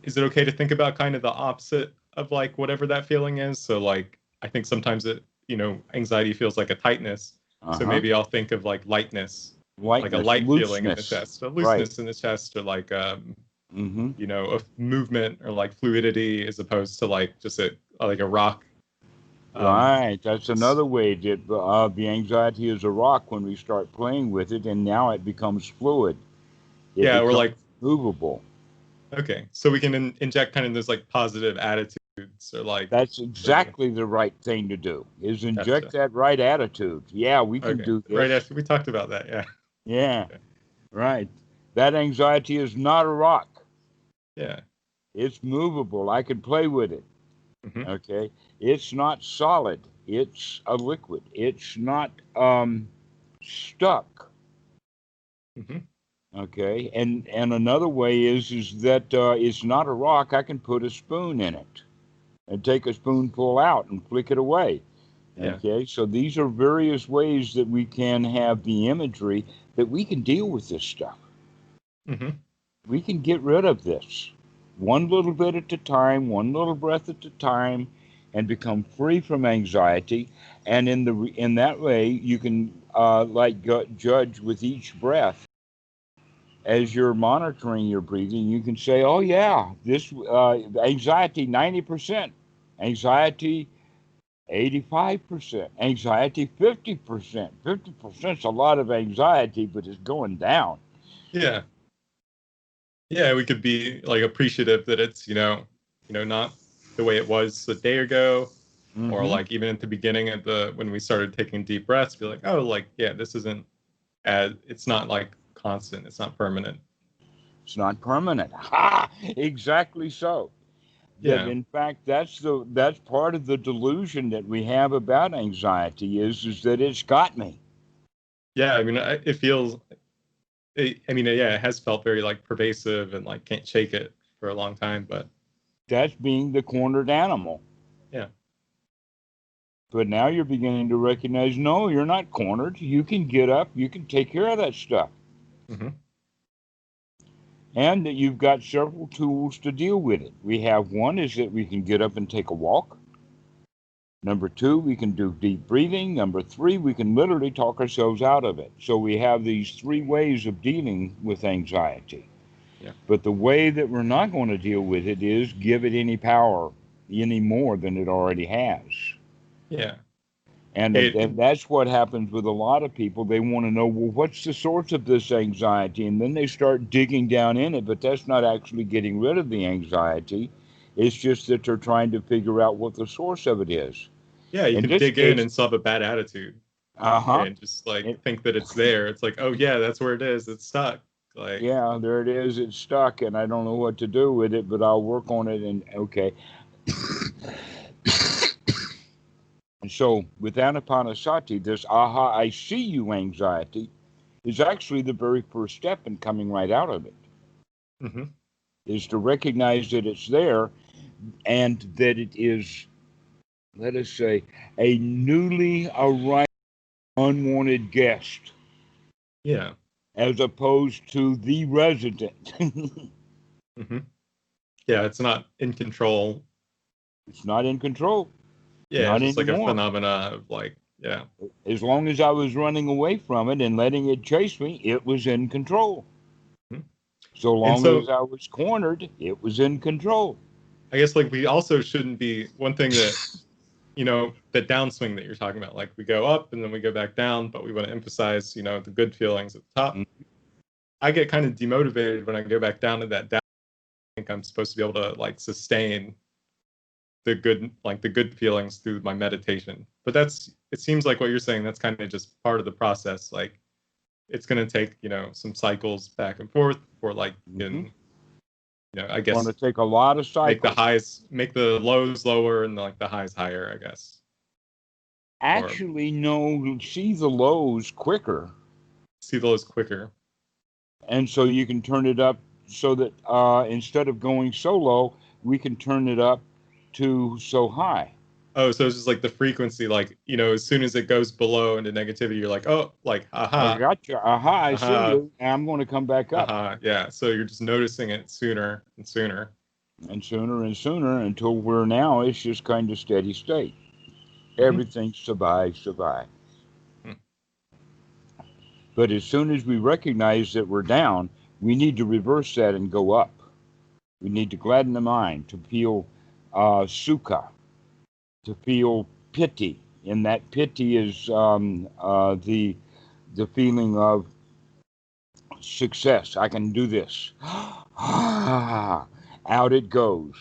S2: is it okay to think about kind of the opposite of like whatever that feeling is? So like, I think sometimes anxiety feels like a tightness. So maybe I'll think of like lightness, like a light feeling in the chest, a looseness in the chest, or like, a movement, or like fluidity, as opposed to like just like a rock.
S1: Right. That's another way that the anxiety is a rock when we start playing with it, and now it becomes fluid. It becomes
S2: or like
S1: movable.
S2: Okay, so we can inject kind of those like positive attitudes, or like,
S1: that's exactly the right thing to do, is inject that right attitude. Yeah, we can do this.
S2: Right after we talked about that, yeah.
S1: Yeah, right. That anxiety is not a rock.
S2: Yeah.
S1: It's movable. I can play with it. Okay. It's not solid. It's a liquid. It's not stuck. Okay. And another way is that it's not a rock. I can put a spoon in it and take a spoonful out and flick it away. Okay. Yeah. So these are various ways that we can have the imagery that we can deal with this stuff. We can get rid of this one little bit at a time, one little breath at a time, and become free from anxiety. And in that way, you can judge with each breath as you're monitoring your breathing, you can say, "Oh yeah, this anxiety 90%, anxiety 85%, anxiety 50%. 50% is a lot of anxiety, but it's going down."
S2: Yeah. Yeah, we could be like appreciative that it's, not the way it was a day ago, or
S1: Hmm.
S2: like even at the beginning of when we started taking deep breaths, be like, oh, like, yeah, this isn't it's not like constant, it's not permanent.
S1: It's not permanent. Ha! Exactly so. That
S2: Yeah.
S1: in fact that's part of the delusion that we have about anxiety is that it's got me.
S2: Yeah, I mean, it feels, I mean, yeah, it has felt very like pervasive and like can't shake it for a long time, but
S1: That's being the cornered animal.
S2: yeah.
S1: But now you're beginning to recognize, no, you're not cornered. You can get up, you can take care of that stuff.
S2: Hmm.
S1: And that you've got several tools to deal with it. We have one is that we can get up and take a walk. Number two, we can do deep breathing. Number three, we can literally talk ourselves out of it. So we have these three ways of dealing with anxiety.
S2: Yeah.
S1: But the way that we're not going to deal with it is give it any power any more than it already has.
S2: Yeah.
S1: And that's what happens with a lot of people. They want to know, well, what's the source of this anxiety? And then they start digging down in it, but that's not actually getting rid of the anxiety. It's just that they're trying to figure out what the source of it is.
S2: Yeah, you
S1: In
S2: can
S1: this
S2: dig in
S1: case,
S2: and still have a bad attitude
S1: uh-huh.
S2: and just like think that it's there. It's like, oh yeah, that's where it is. It's stuck. Like,
S1: Yeah, there it is. It's stuck, and I don't know what to do with it, but I'll work on it. And okay. So with Anapanasati, this aha, I see you anxiety is actually the very first step in coming right out of it,
S2: hmm
S1: is to recognize that it's there and that it is, let us say, a newly arrived unwanted guest
S2: yeah.
S1: as opposed to the resident.
S2: hmm Yeah, it's not in control.
S1: It's not in control.
S2: Yeah,
S1: Not
S2: it's just like a
S1: anymore.
S2: phenomena of like, yeah.
S1: As long as I was running away from it and letting it chase me, it was in control.
S2: Mhm.
S1: So
S2: And
S1: long as
S2: so
S1: I was cornered, it was in control.
S2: I guess like we also shouldn't be one thing that, the downswing that you're talking about, like we go up and then we go back down, but we want to emphasize, the good feelings at the top. I get kind of demotivated when I go back down to that down. I think I'm supposed to be able to like sustain the good feelings through my meditation. But it seems like what you're saying, that's kind of just part of the process. Like it's going to take, some cycles back and forth before like you
S1: Mm-hmm.
S2: can, I
S1: It's going to
S2: guess
S1: take a lot of cycles.
S2: make the lows lower and like the highs higher, I guess. Or
S1: Actually, no, see the lows quicker.
S2: see those quicker.
S1: And so you can turn it up so that instead of going so low, we can turn it up to so high.
S2: Oh, so it's just like the frequency, like, as soon as it goes below into negativity, you're like, oh, like,
S1: I
S2: aha,
S1: got you. Aha, I see
S2: aha,
S1: you. And I'm going to come back up.
S2: aha. Yeah. So you're just noticing it sooner and sooner.
S1: And sooner until we're now, it's just kind of steady state.
S2: Hmm.
S1: Everything survive, survive.
S2: Hmm.
S1: But as soon as we recognize that we're down, we need to reverse that and go up. We need to gladden the mind, to feel sukha, to feel piti. And that piti is the feeling of success. I can do this. Out it goes.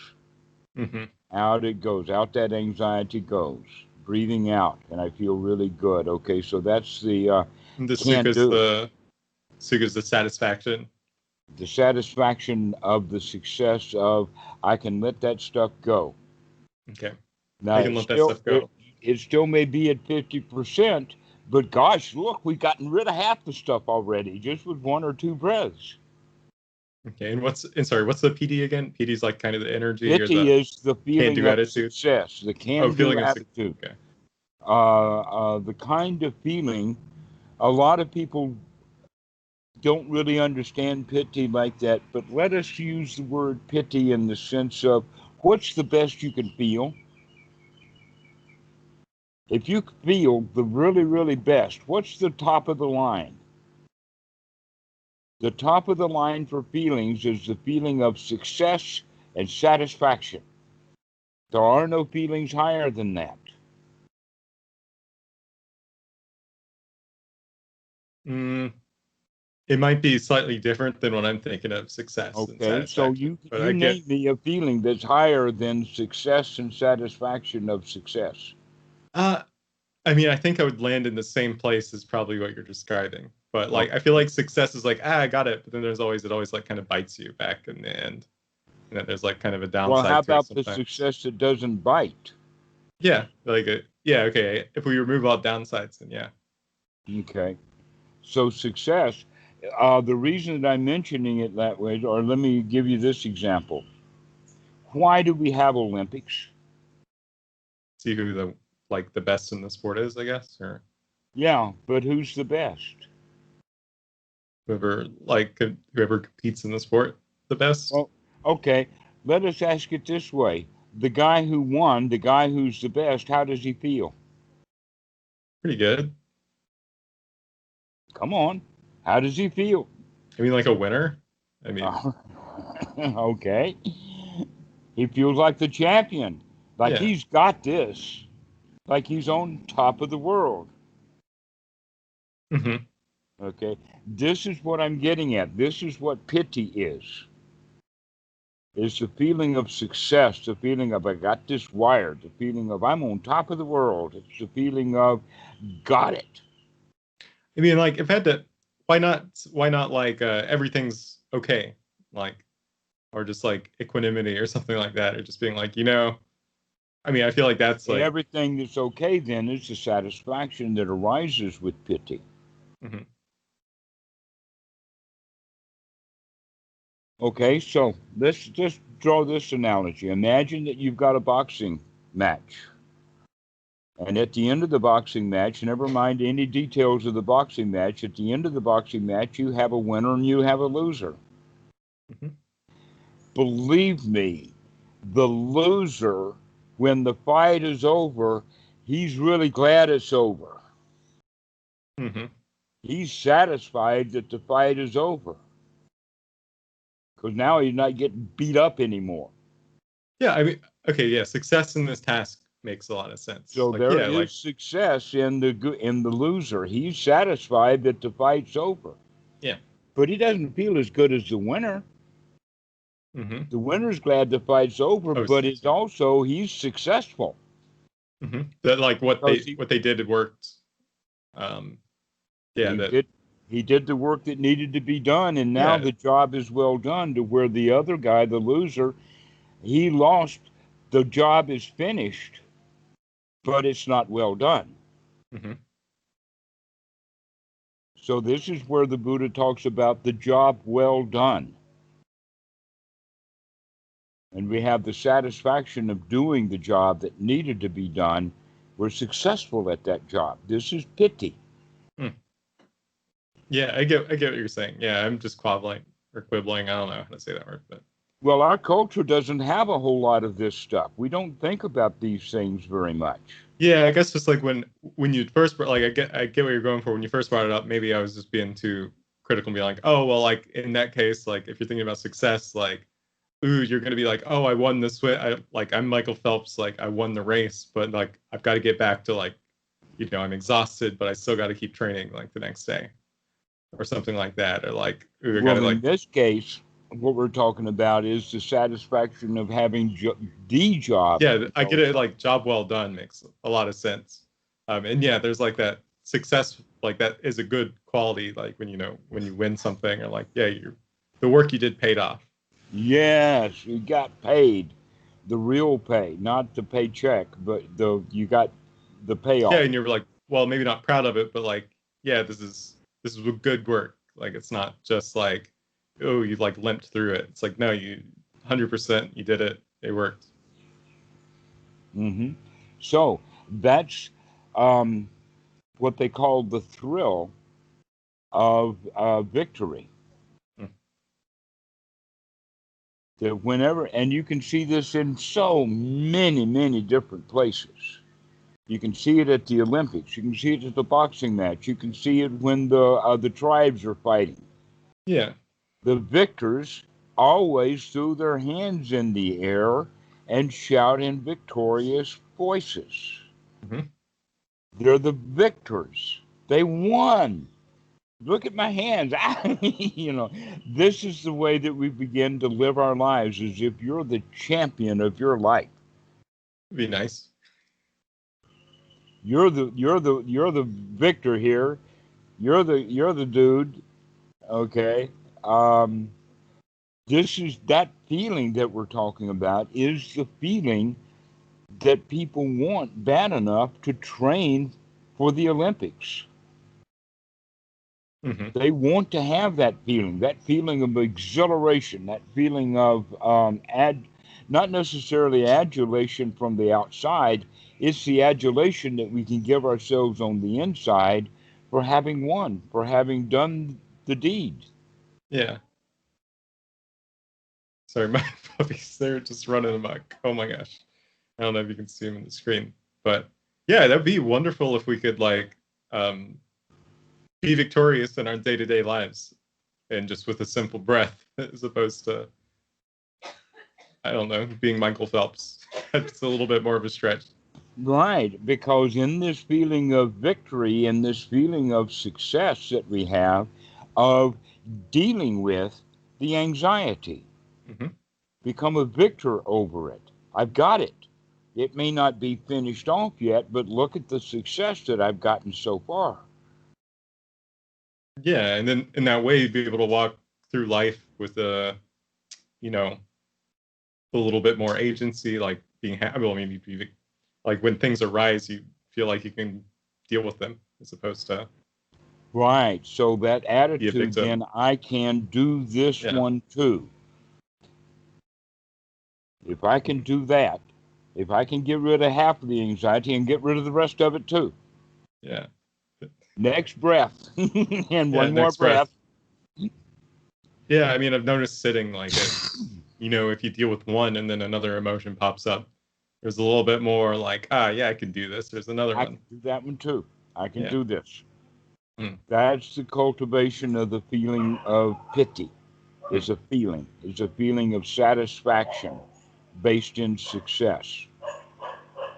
S2: Hmm.
S1: Out it goes. Out that anxiety goes. Breathing out, and I feel really good. Okay, so that's the
S2: The
S1: can do.
S2: sukha's the satisfaction.
S1: The satisfaction of the success of I can let that stuff go.
S2: Okay.
S1: Now
S2: I can let that stuff go.
S1: it still may be at 50%, but gosh, look, we've gotten rid of half the stuff already just with one or two breaths.
S2: Okay. And sorry, what's the PD again? PD is like kind of the energy or
S1: Piti
S2: the
S1: is the
S2: can
S1: feeling
S2: do
S1: of
S2: attitude.
S1: success, the
S2: Oh,
S1: can-do
S2: feeling of
S1: attitude.
S2: okay.
S1: The kind of feeling a lot of people don't really understand pity like that, but let us use the word pity in the sense of what's the best you can feel. If you feel the really, really best, what's the top of the line? The top of the line for feelings is the feeling of success and satisfaction. There are no feelings higher than that.
S2: Mm, it might be slightly different than what I'm thinking of success and
S1: Okay, so
S2: satisfaction.
S1: you
S2: But
S1: you
S2: I get,
S1: name me a feeling that's higher than success and satisfaction of success.
S2: uh, I mean, I think I would land in the same place as probably what you're describing. But like, I feel
S1: Okay.
S2: like success is like, I got it. But then it always like kind of bites you back in the end. And then there's like kind of a
S1: Well, how
S2: downside to it
S1: about the
S2: sometimes.
S1: success that doesn't bite?
S2: Yeah, like yeah, okay. If we remove all downsides, then yeah.
S1: Okay. So success, the reason that I'm mentioning it that way, or let me give you this example. Why do we have Olympics?
S2: See who the best in the sport is, I guess, or
S1: Yeah, but who's the best?
S2: whoever competes in the sport the best.
S1: Well, okay, let us ask it this way. The guy who won, the guy who's the best, how does he feel?
S2: Pretty good.
S1: Come on. How does he feel?
S2: I mean, like a winner. I mean,
S1: Okay. He feels like the champion, like
S2: yeah.
S1: he's got this, like he's on top of the world.
S2: Hmm.
S1: Okay. This is what I'm getting at. This is what pity is. It's the feeling of success, the feeling of I got this wired, the feeling of I'm on top of the world. It's the feeling of got it.
S2: I mean, like if I had to, why not like everything's okay, like or just like equanimity or something like that, or just being like, I mean, I feel like that's like,
S1: Everything that's okay then is the satisfaction that arises with pity.
S2: mhm.
S1: Okay, so let's just draw this analogy. Imagine that you've got a boxing match. And at the end of the boxing match, never mind any details of the boxing match, at the end of the boxing match, you have a winner and you have a loser.
S2: Mhm.
S1: Believe me, the loser, when the fight is over, he's really glad it's over.
S2: Mhm.
S1: He's satisfied that the fight is over because now he's not getting beat up anymore.
S2: Yeah, I mean, okay, yeah, success in this task makes a lot of sense.
S1: So
S2: Like,
S1: there
S2: yeah,
S1: is
S2: like,
S1: success in the loser. He's satisfied that the fight's over,
S2: yeah.
S1: but he doesn't feel as good as the winner.
S2: Hmm.
S1: The winner's glad the fight's over,
S2: Oh,
S1: but it's also he's successful
S2: that like what
S1: because
S2: they did it worked. Um, yeah,
S1: he
S2: that
S1: did he did the work that needed to be done, and now
S2: yeah.
S1: the job is well done. To where the other guy, the loser, he lost. The job is finished, but it's not well done.
S2: Hmm.
S1: So this is where the Buddha talks about the job well done. And we have the satisfaction of doing the job that needed to be done. We're successful at that job. This is pity.
S2: Mm. Yeah, I get what you're saying. Yeah, I'm just quibbling. I don't know how to say that word, but
S1: Well, our culture doesn't have a whole lot of this stuff. We don't think about these things very much.
S2: yeah, I guess just like when you first like I get what you're going for when you first brought it up. Maybe I was just being too critical and be like, oh well, like in that case, like if you're thinking about success, like ooh, you're gonna be like, oh, I won this way. I'm Michael Phelps, like I won the race, but like I've got to get back to like I'm exhausted, but I still got to keep training like the next day or something like that, or like ooh, I got
S1: Well,
S2: to
S1: in
S2: like
S1: this case, what we're talking about is the satisfaction of having the job
S2: yeah, I
S1: well
S2: get it.
S1: done.
S2: Like job well done makes a lot of sense. And yeah, there's like that success, like that is a good quality. Like when you win something, or like yeah, the work you did paid off.
S1: Yes, you got paid, the real pay, not the paycheck, but the you got the
S2: Yeah,
S1: payoff.
S2: and you're like, well, maybe not proud of it, but like yeah, this is good work. Like it's not just like oh you like limped through it. It's like no, you 100% you did it. It worked.
S1: Hmm. So that's um, what they call the thrill of victory.
S2: Mm.
S1: That whenever, and you can see this in so many, many different places. You can see it at the Olympics. You can see it at the boxing match. You can see it when the tribes are fighting.
S2: Yeah.
S1: The victors always threw their hands in the air and shout in victorious voices.
S2: Hmm.
S1: They're the victors. They won. Look at my hands. This is the way that we begin to live our lives, as if you're the champion of your life.
S2: It'd be nice.
S1: You're the victor here. You're the dude. Okay. Um, this is that feeling that we're talking about is the feeling that people want bad enough to train for the Olympics.
S2: Hmm.
S1: They want to have that feeling of exhilaration, that feeling of not necessarily adulation from the outside. It's the adulation that we can give ourselves on the inside for having won, for having done the deed.
S2: Yeah. Sorry, my puppies, they're just running amok. Oh my gosh. I don't know if you can see them in the screen. But yeah, that'd be wonderful if we could like um, be victorious in our day-to-day lives and just with a simple breath as opposed to, I don't know, being Michael Phelps. That's a little bit more of a stretch.
S1: Right, because in this feeling of victory, in this feeling of success that we have, of dealing with the anxiety,
S2: Hmm.
S1: become a victor over it. I've got it. It may not be finished off yet, but look at the success that I've gotten so far.
S2: Yeah, and then in that way, you'd be able to walk through life with you know, a little bit more agency, like being happy. Well, maybe like when things arise, you feel like you can deal with them as opposed to
S1: Right. So that
S2: be a
S1: attitude,
S2: victim.
S1: then I can do this
S2: Yeah.
S1: one too. If I can do that, if I can get rid of half of the anxiety and get rid of the rest of it too.
S2: Yeah.
S1: Next breath. And
S2: Yeah.
S1: one more
S2: Next breath.
S1: breath.
S2: Yeah. I mean, I've noticed sitting like it, if you deal with one and then another emotion pops up, there's a little bit more like, yeah, I can do this. There's another
S1: I
S2: one.
S1: can do that one too. I can
S2: Yeah.
S1: do this.
S2: Mm,
S1: That's the cultivation of the feeling of pity.
S2: mm,
S1: It's a feeling of satisfaction based in success.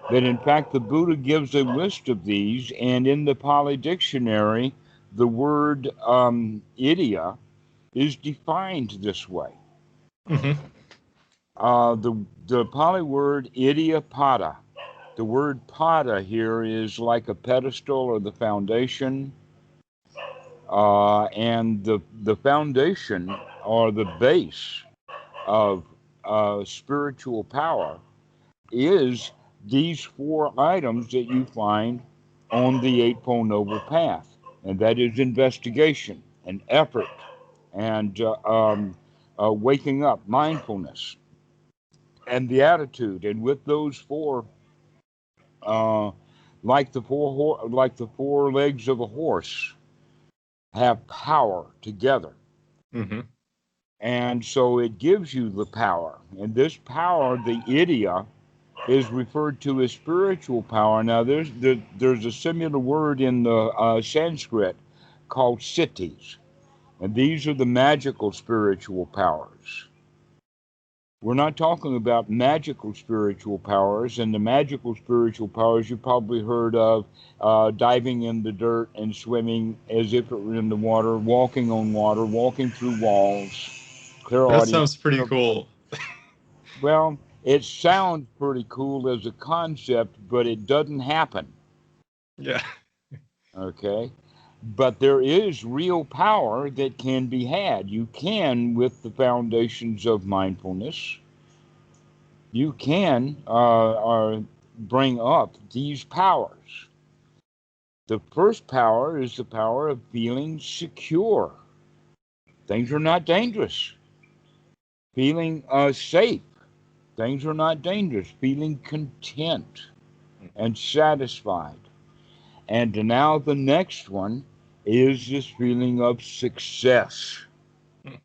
S1: That in fact the Buddha gives a list of these, and in the Pali dictionary, the word idia is defined this way.
S2: hmm.
S1: The Pali word idiyapada, the word pada here is like a pedestal or the foundation, and the foundation or the base of spiritual power is these four items that you find on the Eightfold Noble Path, and that is investigation and effort and waking up, mindfulness, and the attitude. And with those four, uh, like the four legs of a horse, have power together.
S2: Hmm.
S1: And so it gives you the power. And this power, the idia, is referred to as spiritual power. Now, there's a similar word in the Sanskrit called siddhis, and these are the magical spiritual powers. We're not talking about magical spiritual powers, and the magical spiritual powers you probably heard of diving in the dirt and swimming as if it were in the water, walking on water, walking through walls,
S2: That
S1: clairaudient,
S2: sounds pretty
S1: clairvoyant.
S2: cool.
S1: Well, it sounds pretty cool as a concept, but it doesn't happen.
S2: Yeah.
S1: Okay. But there is real power that can be had. You can, with the foundations of mindfulness, you can bring up these powers. The first power is the power of feeling secure. Things are not dangerous. Feeling safe. Things are not dangerous. Feeling content and satisfied. And now the next one is this feeling of success.
S2: Mm,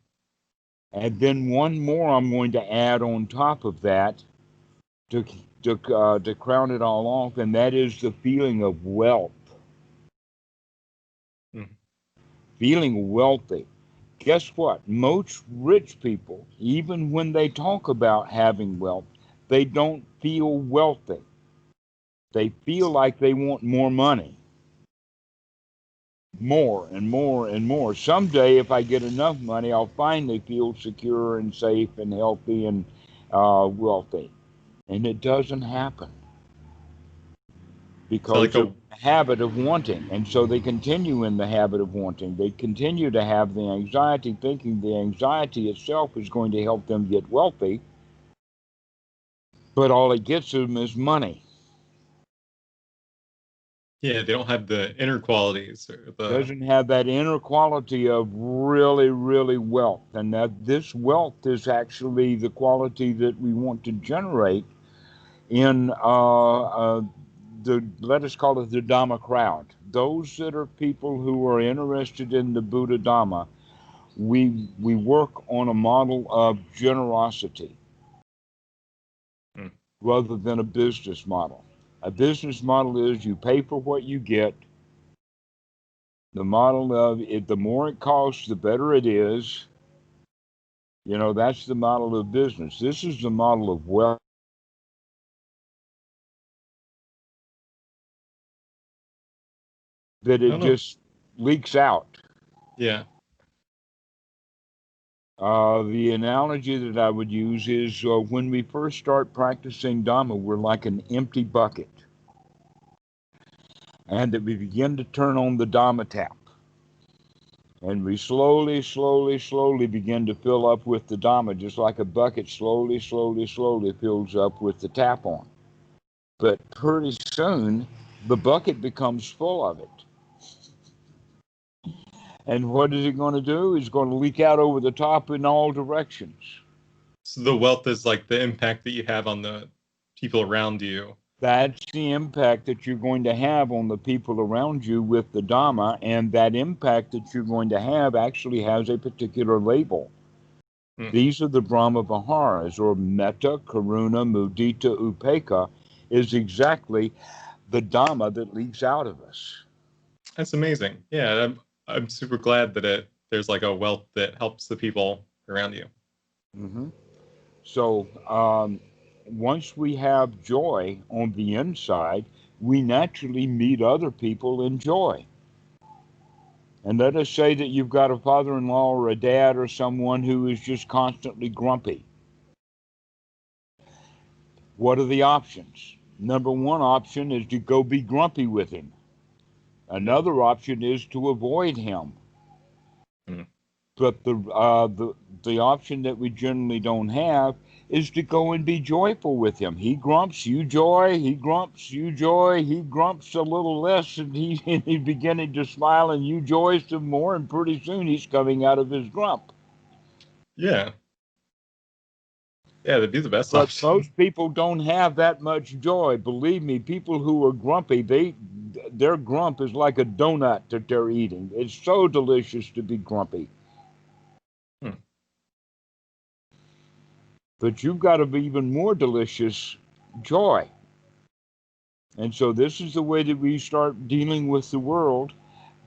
S1: And then one more I'm going to add on top of that to, to crown it all off, and that is the feeling of wealth,
S2: mm,
S1: feeling wealthy. guess what? Most rich people, even when they talk about having wealth, they don't feel wealthy. They feel like they want more money, more and more and more. Someday, if I get enough money, I'll finally feel secure and safe and healthy and wealthy. And it doesn't happen
S2: So like
S1: because of the habit of wanting. And so they continue in the habit of wanting. They continue to have the anxiety, thinking the anxiety itself is going to help them get wealthy, but all it gets them is money.
S2: yeah, they don't have the inner qualities or the
S1: Doesn't have that inner quality of really, really wealth. And that this wealth is actually the quality that we want to generate in let us call it the Dhamma crowd. Those that are people who are interested in the Buddha Dhamma, we work on a model of generosity
S2: Hmm.
S1: rather than a business model. A business model is you pay for what you get. The model of it, the more it costs, the better it is. You know, that's the model of business. This is the model of wealth. That
S2: I
S1: it
S2: don't know.
S1: just leaks out.
S2: Yeah.
S1: The analogy that I would use is when we first start practicing Dhamma, we're like an empty bucket. And that we begin to turn on the Dhamma tap. And we slowly, slowly, slowly begin to fill up with the Dhamma, just like a bucket slowly, slowly, slowly fills up with the tap on. But pretty soon, the bucket becomes full of it. And what is it going to do? It's going to leak out over the top in all directions.
S2: So the wealth is like the impact that you have on the people around you.
S1: That's the impact that you're going to have on the people around you with the Dhamma, and that impact that you're going to have actually has a particular label.
S2: Hmm.
S1: These are the Brahma Viharas, or Metta, Karuna, Mudita, Upekkha, is exactly the Dhamma that leaks out of us.
S2: That's amazing. Yeah, I'm super glad that there's like a wealth that helps the people around you.
S1: Mm-hmm. So once we have joy on the inside, we naturally meet other people in joy. And let us say that you've got a father-in-law or a dad or someone who is just constantly grumpy. What are the options? Number one option is to go be grumpy with him. Another option is to avoid him.
S2: Mm.
S1: But the option that we generally don't have is to go and be joyful with him. He grumps, you joy. He grumps, you joy. He grumps a little less, and he's beginning to smile, and you joy some more. And pretty soon he's coming out of his grump.
S2: Yeah. Yeah, that'd be the best
S1: But
S2: option.
S1: most people don't have that much joy. Believe me, people who are grumpy, their grump is like a donut that they're eating. It's so delicious to be grumpy.
S2: Hmm.
S1: But you've got to be even more delicious joy. And so this is the way that we start dealing with the world,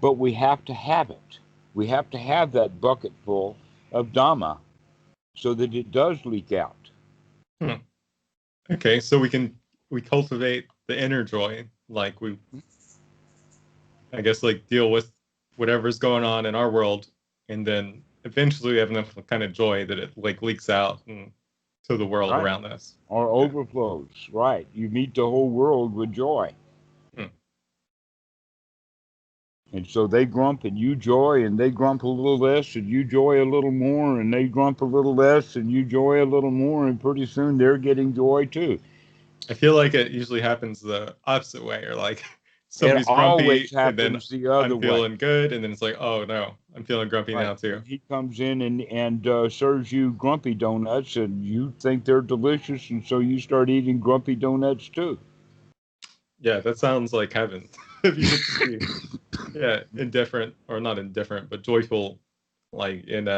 S1: but we have to have it. We have to have that bucket full of Dhamma so that it does leak out.
S2: Hmm. Okay, so we cultivate the inner joy, like I guess like deal with whatever's going on in our world, and then eventually we have enough kind of joy that it like leaks out to the world
S1: Right.
S2: around us.
S1: Or
S2: Yeah.
S1: overflows. Right. You meet the whole world with joy.
S2: Hmm.
S1: And so they grump and you joy, and they grump a little less and you joy a little more, and they grump a little less and you joy a little more, and pretty soon they're getting joy too.
S2: I feel like it usually happens the opposite way, or like
S1: It
S2: somebody's
S1: always
S2: grumpy and then
S1: happens the other
S2: I'm
S1: way.
S2: feeling good, and then it's like, oh no, I'm feeling grumpy
S1: Right.
S2: now too.
S1: And he comes in and serves you grumpy donuts, and you think they're delicious, and so you start eating grumpy donuts too.
S2: Yeah, that sounds like heaven. If you get to be, yeah, indifferent or not indifferent, but joyful, like in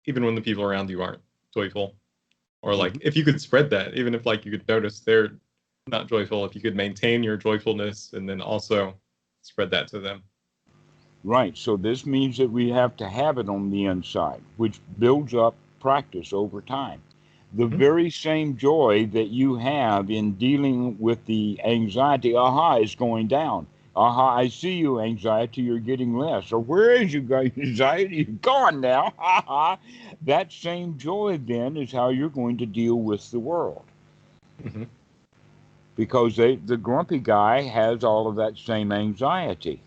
S2: even when the people around you aren't joyful, or like
S1: Mhm.
S2: if you could spread that, even if like you could notice they're not joyful, if you could maintain your joyfulness and then also spread that to them.
S1: Right. So this means that we have to have it on the inside, which builds up practice over time. The
S2: Hmm.
S1: very same joy that you have in dealing with the anxiety, aha, is going down. Aha, I see you, anxiety, you're getting less. Or where is you, anxiety? You're gone now. Ha ha. That same joy then is how you're going to deal with the world.
S2: Hmm.
S1: Because the grumpy guy has all of that same anxiety.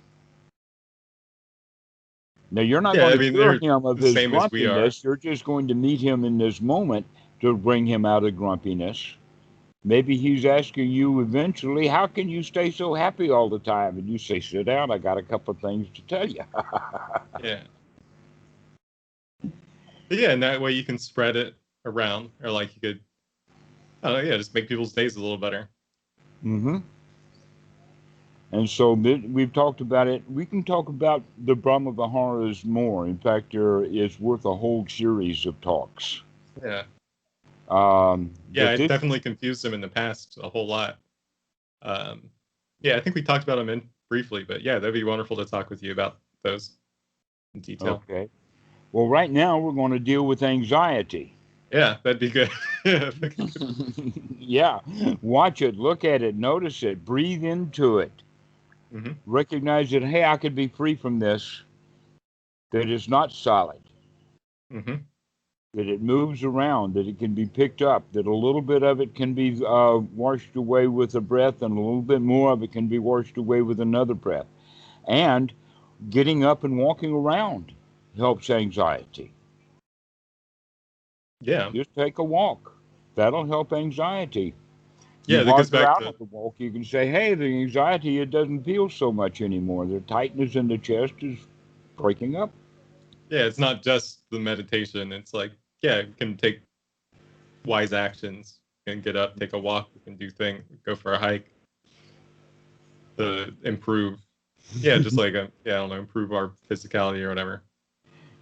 S1: Now, you're not
S2: Yeah,
S1: going
S2: I
S1: to
S2: mean
S1: cure
S2: they're
S1: him of
S2: the
S1: his
S2: same as we are.
S1: grumpiness. You're just going to meet him in this moment to bring him out of grumpiness. Maybe he's asking you eventually, how can you stay so happy all the time? And you say, sit down, I got a couple of things to tell you.
S2: Yeah. But yeah, and that way you can spread it around, or like you could, I don't know, yeah, just make people's days a little better.
S1: Hmm. And so we've talked about it. We can talk about the Brahma Viharas more. In fact, there is worth a whole series of talks.
S2: Yeah. Yeah,
S1: But
S2: I
S1: this,
S2: definitely confused them in the past a whole lot. Um, yeah, I think we talked about them in briefly, but yeah, that'd be wonderful to talk with you about those in detail.
S1: okay. Well, right now we're going to deal with anxiety.
S2: Yeah, that'd be good. Yeah.
S1: Yeah. Watch it, look at it, notice it, breathe into it.
S2: Hmm.
S1: Recognize that, hey, I could be free from this, that it's not solid,
S2: Hmm.
S1: that it moves around, that it can be picked up, that a little bit of it can be washed away with a breath, and a little bit more of it can be washed away with another breath. And getting up and walking around helps anxiety.
S2: Yeah.
S1: Just take a walk. That'll help anxiety. You
S2: Yeah, that
S1: while
S2: goes
S1: you're
S2: back
S1: out on
S2: to,
S1: the walk, you can say, "Hey, the anxiety it doesn't feel so much anymore. The tightness in the chest is breaking up."
S2: yeah, it's not just the meditation. It's like, yeah, we can take wise actions. We can get up, take a walk, we can do things, go for a hike to improve. Yeah, just like, yeah, I don't know, improve our physicality or whatever.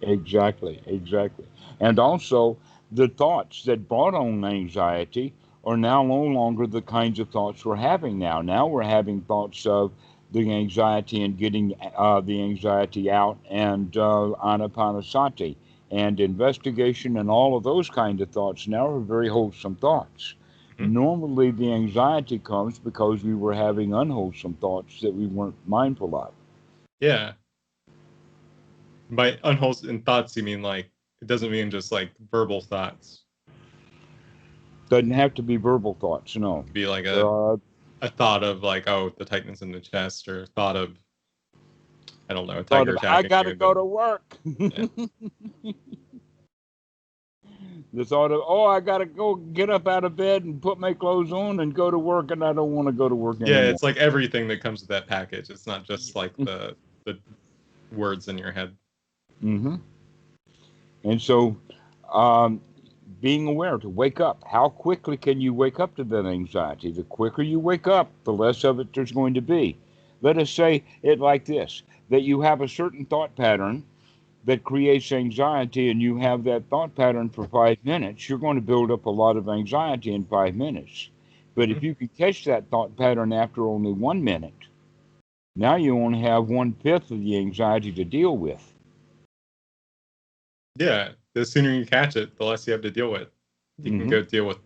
S1: Exactly, exactly. And also, the thoughts that brought on anxiety are now no longer the kinds of thoughts we're having now. Now we're having thoughts of the anxiety and getting the anxiety out, and anapanasati and investigation, and all of those kind of thoughts now are very wholesome thoughts.
S2: Hmm.
S1: Normally, the anxiety comes because we were having unwholesome thoughts that we weren't mindful of.
S2: Yeah. By unwholesome thoughts, you mean like, it doesn't mean just like verbal thoughts.
S1: Doesn't have to be verbal thoughts, no.
S2: It could be like
S1: There are
S2: a thought of like, oh, the tightness in the chest, or thought of, I don't know, a
S1: thought
S2: tiger
S1: of, I
S2: attacking
S1: got to
S2: you. But
S1: go to work.
S2: yeah,
S1: The thought of, oh, I got to go get up out of bed and put my clothes on and go to work, and I don't want to go to work
S2: yeah,
S1: anymore.
S2: it's like everything that comes with that package. It's not just like the words in your head.
S1: Hmm. And so, um, being aware to wake up. How quickly can you wake up to that anxiety? The quicker you wake up, the less of it there's going to be. Let us say it like this, that you have a certain thought pattern that creates anxiety, and you have that thought pattern for 5 minutes, you're going to build up a lot of anxiety in 5 minutes. But
S2: Hmm.
S1: if you can catch that thought pattern after only 1 minute, now you only have 1/5 of the anxiety to deal with.
S2: Yeah, the sooner you catch it, the less you have to deal with. You can
S1: Hmm.
S2: go deal with,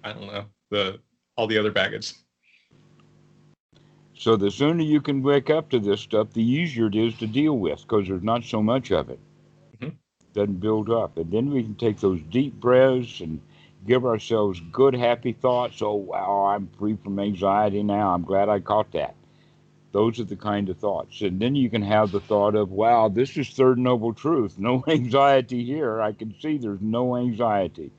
S2: I don't know, the all the other baggage.
S1: So the sooner you can wake up to this stuff, the easier it is to deal with because there's not so much of it.
S2: Hmm.
S1: Doesn't build up. And then we can take those deep breaths and give ourselves good, happy thoughts. Oh, wow, I'm free from anxiety now. I'm glad I caught that. Those are the kind of thoughts. And then you can have the thought of, wow, this is third noble truth. No anxiety here. I can see there's no anxiety.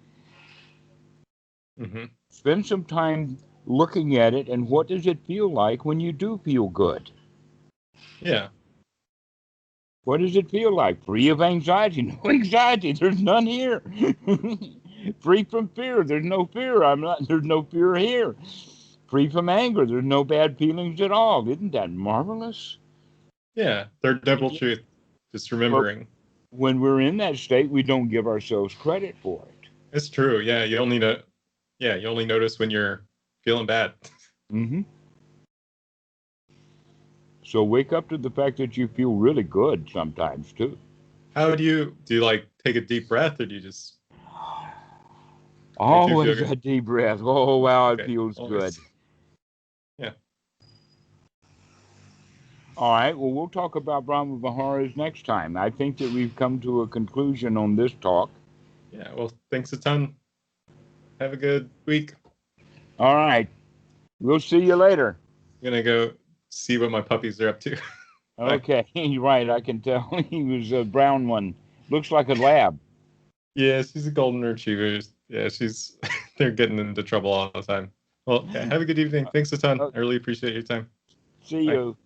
S2: Hmm.
S1: Spend some time looking at it, and what does it feel like when you do feel good?
S2: Yeah.
S1: What does it feel like? Free of anxiety? No anxiety. There's none here. Free from fear. There's no fear. I'm not. There's no fear here. Free from anger. There's no bad feelings at all. Isn't that marvelous?
S2: Yeah. Third
S1: And
S2: double
S1: yet,
S2: truth. Just
S1: but
S2: remembering.
S1: when we're in that state, we don't give ourselves credit for it.
S2: It's true. Yeah. You only know, yeah, you only notice when you're feeling bad.
S1: Hmm. So wake up to the fact that you feel really good sometimes too.
S2: How do you like take a deep breath, or do you just I do feel
S1: Always
S2: good.
S1: a deep breath. Oh, wow, it
S2: Okay.
S1: feels good.
S2: Always. Yeah.
S1: All right, well, we'll talk about Brahma Viharas next time. I think that we've come to a conclusion on this talk.
S2: Yeah. Well, thanks a ton. Have a good week.
S1: All right, we'll see you later.
S2: I'm gonna go see what my puppies are up to. Bye.
S1: Okay, right, I can tell he was a brown one. Looks like a lab.
S2: Yeah, she's a golden retriever. Yeah, she's they're getting into trouble all the time. Well, yeah, have a good evening. Thanks a ton.
S1: Uh,
S2: I really appreciate your time.
S1: See
S2: Bye.
S1: you.